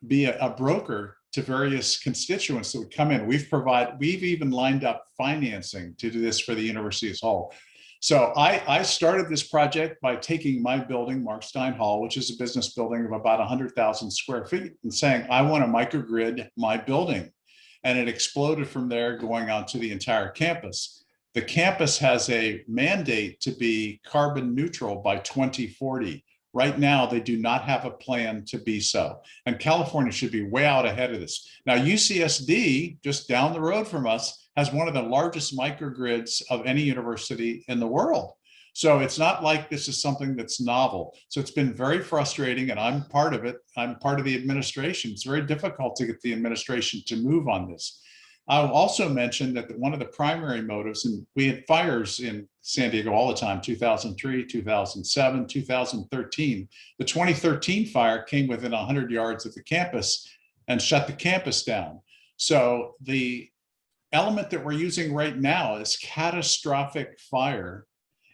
[SPEAKER 2] be a broker to various constituents that would come in. We've even lined up financing to do this for the university as a whole. So I started this project by taking my building, Mark Stein Hall, which is a business building of about 100,000 square feet, and saying, I want to microgrid my building. And it exploded from there, going on to the entire campus. The campus has a mandate to be carbon neutral by 2040. Right now, they do not have a plan to be so. And California should be way out ahead of this. Now, UCSD, just down the road from us, has one of the largest microgrids of any university in the world. So it's not like this is something that's novel. So it's been very frustrating, and I'm part of it. I'm part of the administration. It's very difficult to get the administration to move on this. I'll also mention that one of the primary motives, and we had fires in San Diego all the time, 2003, 2007, 2013. The 2013 fire came within 100 yards of the campus and shut the campus down. So the element that we're using right now is catastrophic fire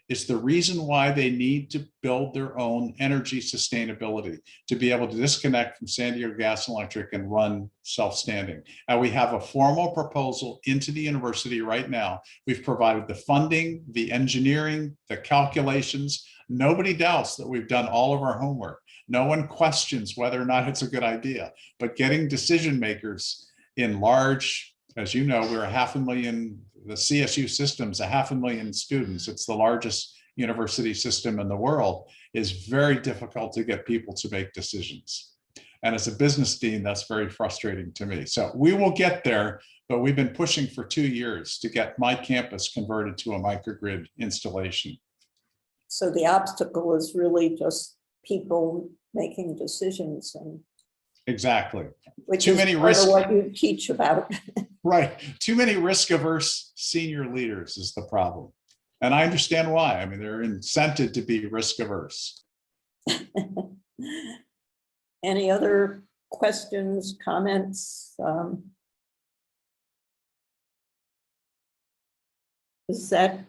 [SPEAKER 2] is the reason why they need to build their own energy sustainability, to be able to disconnect from San Diego Gas and Electric and run self-standing. And we have a formal proposal into the university right now. We've provided the funding, the engineering, the calculations. Nobody doubts that we've done all of our homework. No one questions whether or not it's a good idea, but getting decision makers in large, as you know, we're 500,000, the CSU system's 500,000 students. It's the largest university system in the world. Is very difficult to get people to make decisions. And as a business dean, that's very frustrating to me. So we will get there, but we've been pushing for 2 years to get my campus converted to a microgrid installation.
[SPEAKER 1] So the obstacle is really just people making decisions, and
[SPEAKER 2] Exactly.
[SPEAKER 1] which
[SPEAKER 2] Too
[SPEAKER 1] is
[SPEAKER 2] many
[SPEAKER 1] part
[SPEAKER 2] risks.
[SPEAKER 1] of what you teach about.
[SPEAKER 2] Right. Too many risk-averse senior leaders is the problem. And I understand why. I mean, they're incented to be risk-averse.
[SPEAKER 1] Any other questions, comments? Is that?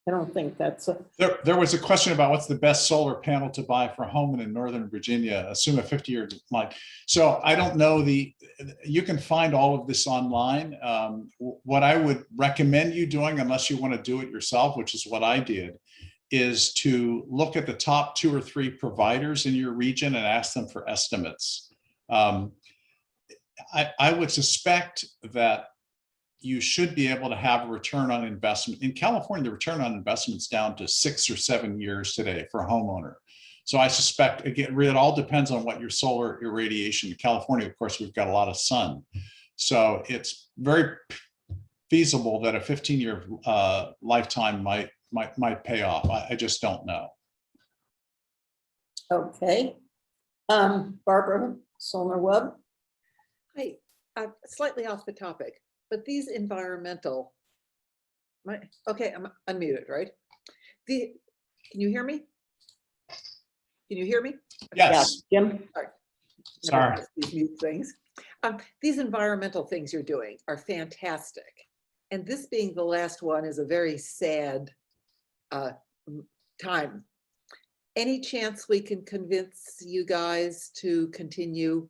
[SPEAKER 1] I don't think that's a.
[SPEAKER 2] There was a question about what's the best solar panel to buy for a home in Northern Virginia, assume a 50-year life. So I don't know you can find all of this online. What I would recommend you doing, unless you want to do it yourself, which is what I did, is to look at the top 2 or 3 providers in your region and ask them for estimates. I would suspect that you should be able to have a return on investment. In California, the return on investment is down to 6 or 7 years today for a homeowner. So I suspect, again, it all depends on what your solar irradiation. In California, of course, we've got a lot of sun. So it's very feasible that a 15-year lifetime might pay off. I just don't know.
[SPEAKER 1] Okay. Barbara Solner-Webb.
[SPEAKER 11] Hi, slightly off the topic, but these environmental, okay, I'm unmuted, right? Can you hear me? Can you hear me?
[SPEAKER 2] Yes.
[SPEAKER 1] Yeah, Jim.
[SPEAKER 2] Sorry.
[SPEAKER 11] These mute things. These environmental things you're doing are fantastic. And this being the last one is a very sad time. Any chance we can convince you guys to continue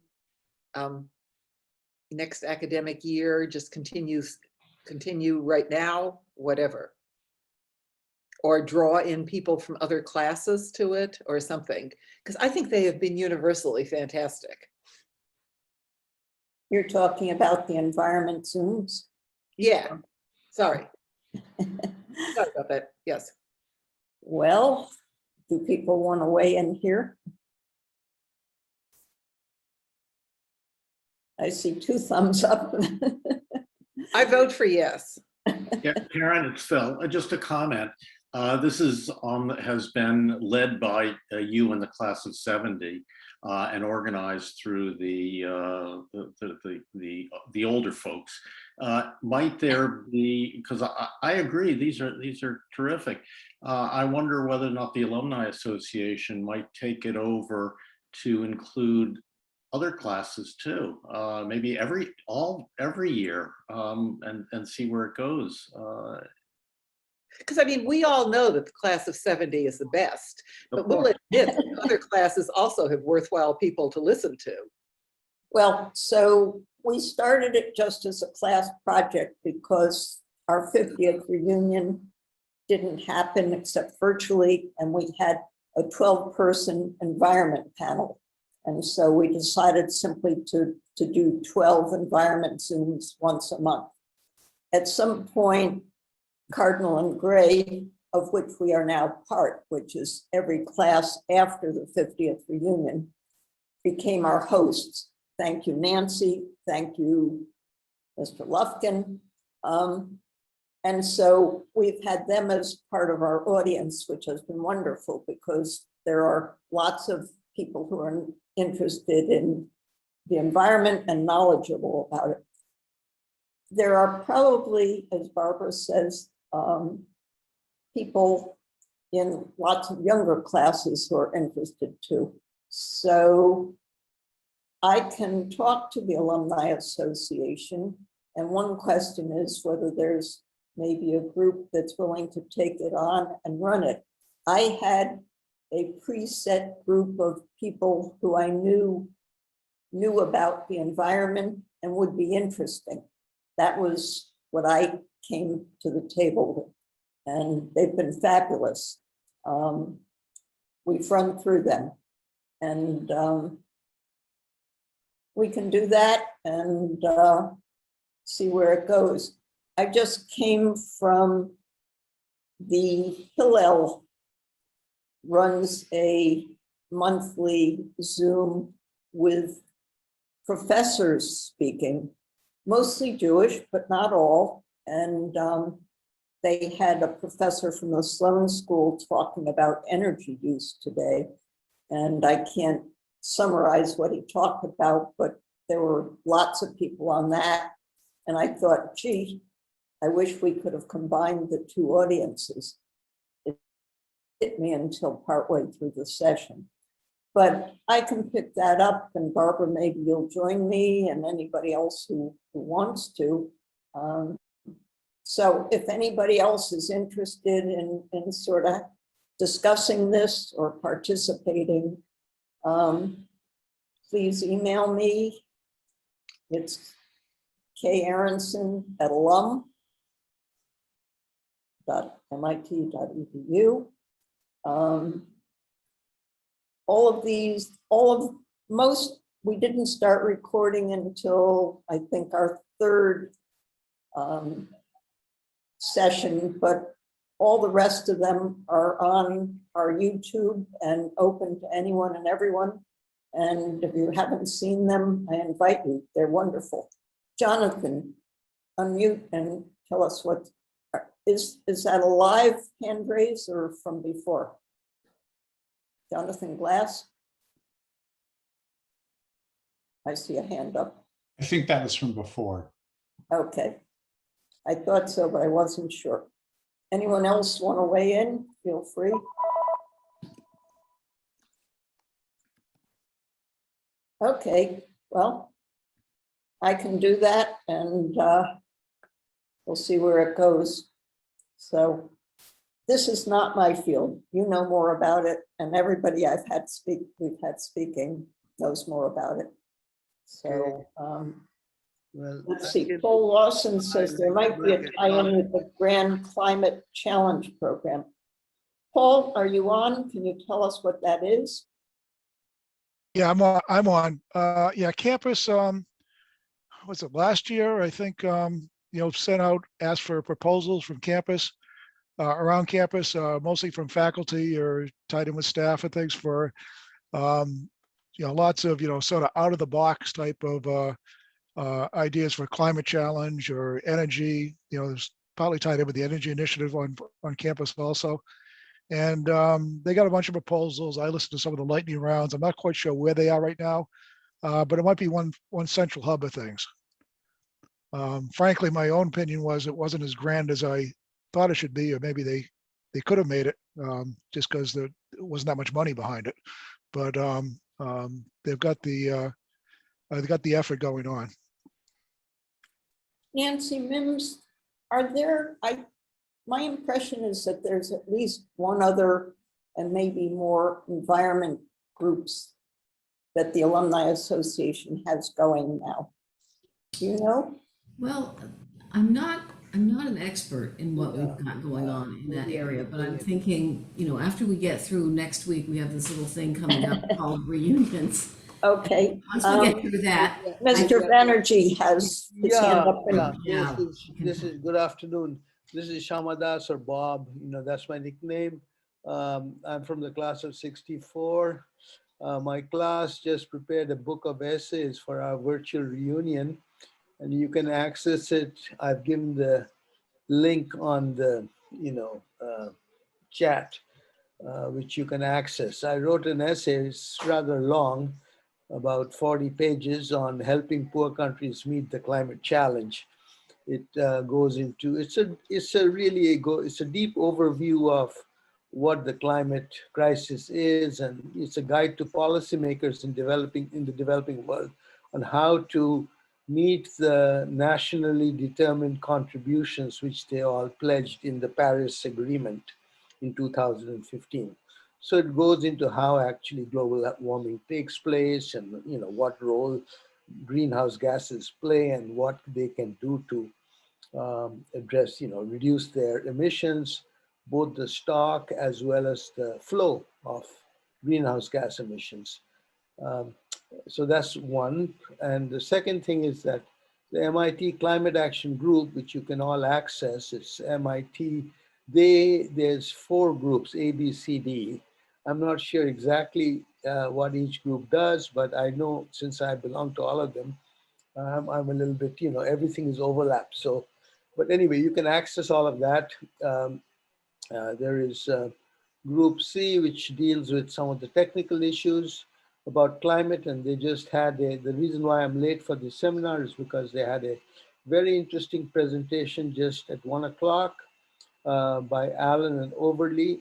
[SPEAKER 11] next academic year, just continue right now, whatever? Or draw in people from other classes to it or something? Because I think they have been universally fantastic.
[SPEAKER 1] You're talking about the environment Zooms?
[SPEAKER 11] Yeah, sorry. Sorry about that, yes.
[SPEAKER 1] Well, do people want to weigh in here? I see 2 thumbs up.
[SPEAKER 11] I vote for yes.
[SPEAKER 6] Yeah, Karen, it's Phil. Just a comment. This is has been led by you in the class of 70 and organized through the older folks. Might there be? Because I agree, these are terrific. I wonder whether or not the Alumni Association might take it over to include other classes too, maybe every year, and see where it goes.
[SPEAKER 11] Because I mean, we all know that the class of 70 is the best, but we'll admit that other classes also have worthwhile people to listen to.
[SPEAKER 1] Well, so we started it just as a class project because our 50th reunion didn't happen except virtually, and we had a 12-person environment panel. And so we decided simply to do 12 environment Zooms once a month. At some point, Cardinal and Gray, of which we are now part, which is every class after the 50th reunion, became our hosts. Thank you, Nancy. Thank you, Mr. Lufkin. And so we've had them as part of our audience, which has been wonderful because there are lots of people who are interested in the environment and knowledgeable about it. there are probably, as Barbara says, people in lots of younger classes who are interested too. So I can talk to the Alumni Association. And one question is whether there's maybe a group that's willing to take it on and run it. I had a preset group of people who I knew about the environment and would be interesting. That was what I came to the table with, and they've been fabulous. We've run through them, and we can do that and see where it goes. I just came from the Hillel runs a monthly Zoom with professors speaking, mostly Jewish, but not all. And they had a professor from the Sloan School talking about energy use today. And I can't summarize what he talked about, but there were lots of people on that. And I thought, gee, I wish we could have combined the two audiences. It hit me until partway through the session. But I can pick that up, and Barbara, maybe you'll join me and anybody else who wants to. So if anybody else is interested in sort of discussing this or participating, please email me. It's karenson@alum.mit.edu. We didn't start recording until I think our third session, but all the rest of them are on our YouTube and open to anyone and everyone. And if you haven't seen them, I invite you. They're wonderful. Jonathan, unmute and tell us what, is that a live hand raise or from before? Jonathan Glass? I see a hand up.
[SPEAKER 2] I think that was from before.
[SPEAKER 1] Okay. I thought so, but I wasn't sure. Anyone else want to weigh in? Feel free. Okay, well, I can do that, and we'll see where it goes. So this is not my field. You know more about it, and everybody we've had speaking knows more about it. So
[SPEAKER 10] Well,
[SPEAKER 1] let's see. Paul Lawson says there might be a tie-in with the Grand Climate Challenge program. Paul, are you on? Can you tell us what that is?
[SPEAKER 8] Yeah, I'm on. Yeah, campus, was it last year? I think, sent out, asked for proposals from campus, around campus, mostly from faculty or tied in with staff and things for, lots of, sort of out of the box type of ideas for climate challenge or energy. There's probably tied in with the energy initiative on campus also. And they got a bunch of proposals. I listened to some of the lightning rounds. I'm not quite sure where they are right now, but it might be one central hub of things. Frankly, my own opinion was it wasn't as grand as I thought it should be, or maybe they could have made it just because there wasn't that much money behind it. But they've got the effort going on.
[SPEAKER 1] Nancy Mims, my impression is that there's at least one other and maybe more environment groups that the Alumni Association has going now. Do you know?
[SPEAKER 12] Well, I'm not an expert in what we've got going on in that area, but I'm thinking, after we get through next week, we have this little thing coming up called reunions.
[SPEAKER 1] Okay.
[SPEAKER 12] Once we get through that,
[SPEAKER 1] Mr. Banerjee has his hand up.
[SPEAKER 10] This is good afternoon. This is Shamadas or Bob. That's my nickname. I'm from the class of '64. My class just prepared a book of essays for our virtual reunion, and you can access it. I've given the link on the chat, which you can access. I wrote an essay, it's rather long, about 40 pages, on helping poor countries meet the climate challenge. It goes into, it's a deep overview of what the climate crisis is, and it's a guide to policymakers in the developing world on how to meet the nationally determined contributions which they all pledged in the Paris Agreement in 2015. So it goes into how actually global warming takes place, and what role greenhouse gases play and what they can do to address, reduce their emissions, both the stock as well as the flow of greenhouse gas emissions. Um, so that's one. And the second thing is that the MIT Climate Action Group, which you can all access, it's MIT, there's 4 groups, A, B, C, D. I'm not sure exactly what each group does, but I know since I belong to all of them, I'm a little bit, everything is overlapped. So, but anyway, you can access all of that. There is Group C, which deals with some of the technical issues about climate, and they just had the reason why I'm late for this seminar is because they had a very interesting presentation just at 1 o'clock by Allen and Overly,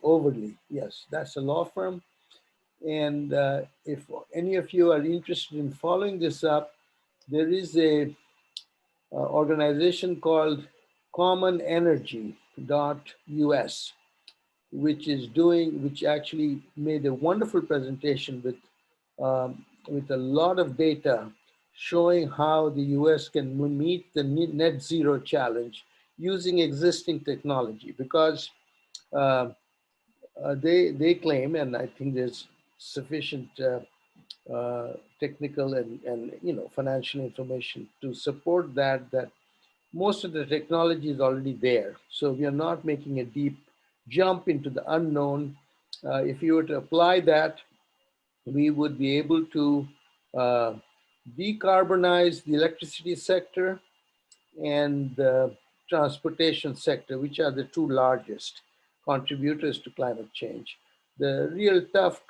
[SPEAKER 10] yes, that's a law firm. And if any of you are interested in following this up, there is a organization called commonenergy.us, which actually made a wonderful presentation with a lot of data showing how the US can meet the net zero challenge using existing technology, because they claim, and I think there's sufficient technical and financial information to support that most of the technology is already there. So we are not making a deep jump into the unknown. If you were to apply that, we would be able to decarbonize the electricity sector and the transportation sector, which are the 2 largest contributors to climate change. The real tough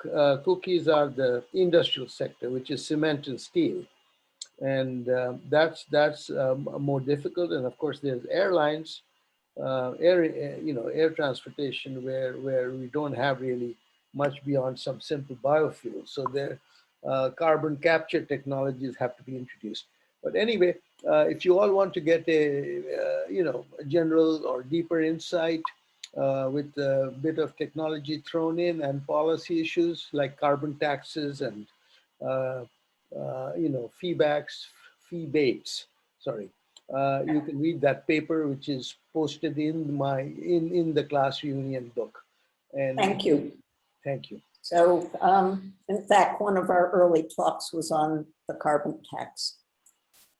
[SPEAKER 10] cookies are the industrial sector, which is cement and steel. And that's more difficult. And of course, there's airlines, air transportation, where we don't have really much beyond some simple biofuels. So their carbon capture technologies have to be introduced. But anyway, if you all want to get a general or deeper insight with a bit of technology thrown in and policy issues like carbon taxes and fee baits, sorry. You can read that paper, which is posted in the class reunion book. And
[SPEAKER 1] Thank you.
[SPEAKER 10] Thank you.
[SPEAKER 1] So in fact, one of our early talks was on the carbon tax.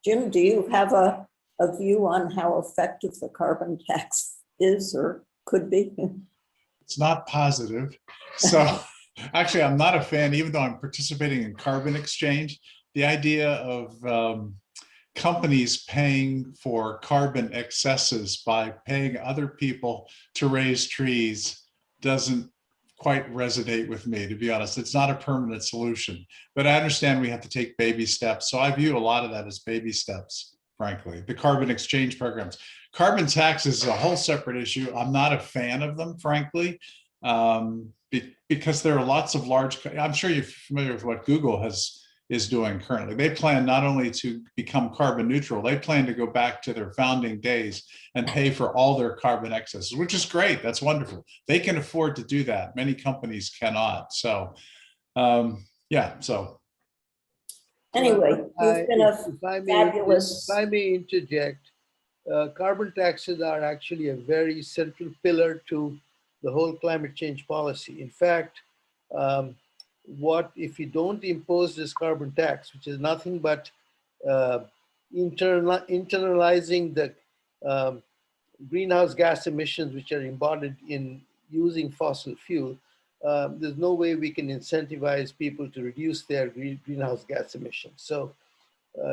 [SPEAKER 1] Jim, do you have a view on how effective the carbon tax is or could be?
[SPEAKER 2] It's not positive. So actually, I'm not a fan, even though I'm participating in carbon exchange. The idea of companies paying for carbon excesses by paying other people to raise trees doesn't quite resonate with me, to be honest. It's not a permanent solution, but I understand we have to take baby steps. So I view a lot of that as baby steps, frankly. The carbon exchange programs. Carbon taxes is a whole separate issue. I'm not a fan of them, frankly, because there are lots of large, I'm sure you're familiar with what Google is doing currently. They plan not only to become carbon neutral, they plan to go back to their founding days and pay for all their carbon excesses, which is great. That's wonderful. They can afford to do that. Many companies cannot. So, yeah, so.
[SPEAKER 1] Anyway, you've been a fabulous.
[SPEAKER 10] If I may interject, carbon taxes are actually a very central pillar to the whole climate change policy. In fact, what if you don't impose this carbon tax, which is nothing but internalizing the greenhouse gas emissions which are embodied in using fossil fuel, there's no way we can incentivize people to reduce their greenhouse gas emissions. So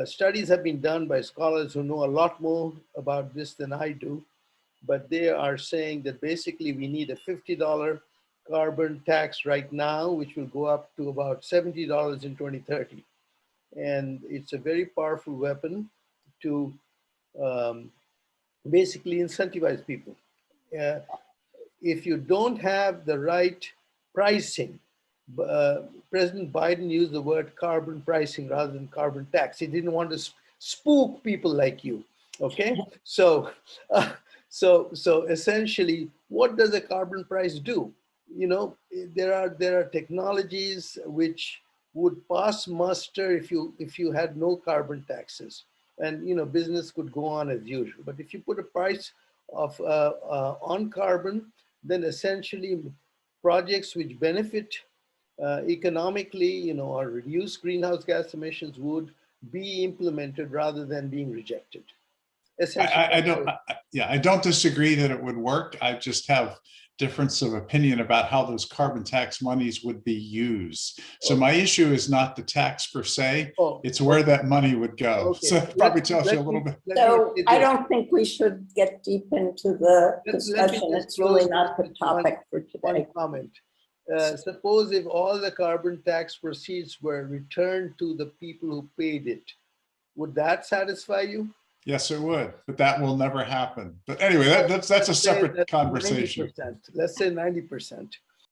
[SPEAKER 10] studies have been done by scholars who know a lot more about this than I do, but they are saying that basically we need a $50 carbon tax right now, which will go up to about $70 in 2030. And it's a very powerful weapon to basically incentivize people. If you don't have the right pricing, President Biden used the word carbon pricing rather than carbon tax. He didn't want to spook people like you. Okay, so so essentially, what does a carbon price do? You know, there are technologies which would pass muster if you had no carbon taxes, and you know, business could go on as usual. But if you put a price of on carbon, then essentially projects which benefit economically, you know, or reduce greenhouse gas emissions would be implemented rather than being rejected.
[SPEAKER 2] I don't disagree that it would work. I just have difference of opinion about how those carbon tax monies would be used. So my issue is not the tax per se, it's where that money would go.
[SPEAKER 10] Okay.
[SPEAKER 2] So it probably tells you a little bit.
[SPEAKER 1] So I don't think we should get deep into the discussion. It's really not the topic for today.
[SPEAKER 10] One comment. Suppose if all the carbon tax proceeds were returned to the people who paid it, would that satisfy you?
[SPEAKER 2] Yes, it would, but that will never happen. But anyway, that's a separate conversation.
[SPEAKER 10] 90%. Let's say 90%.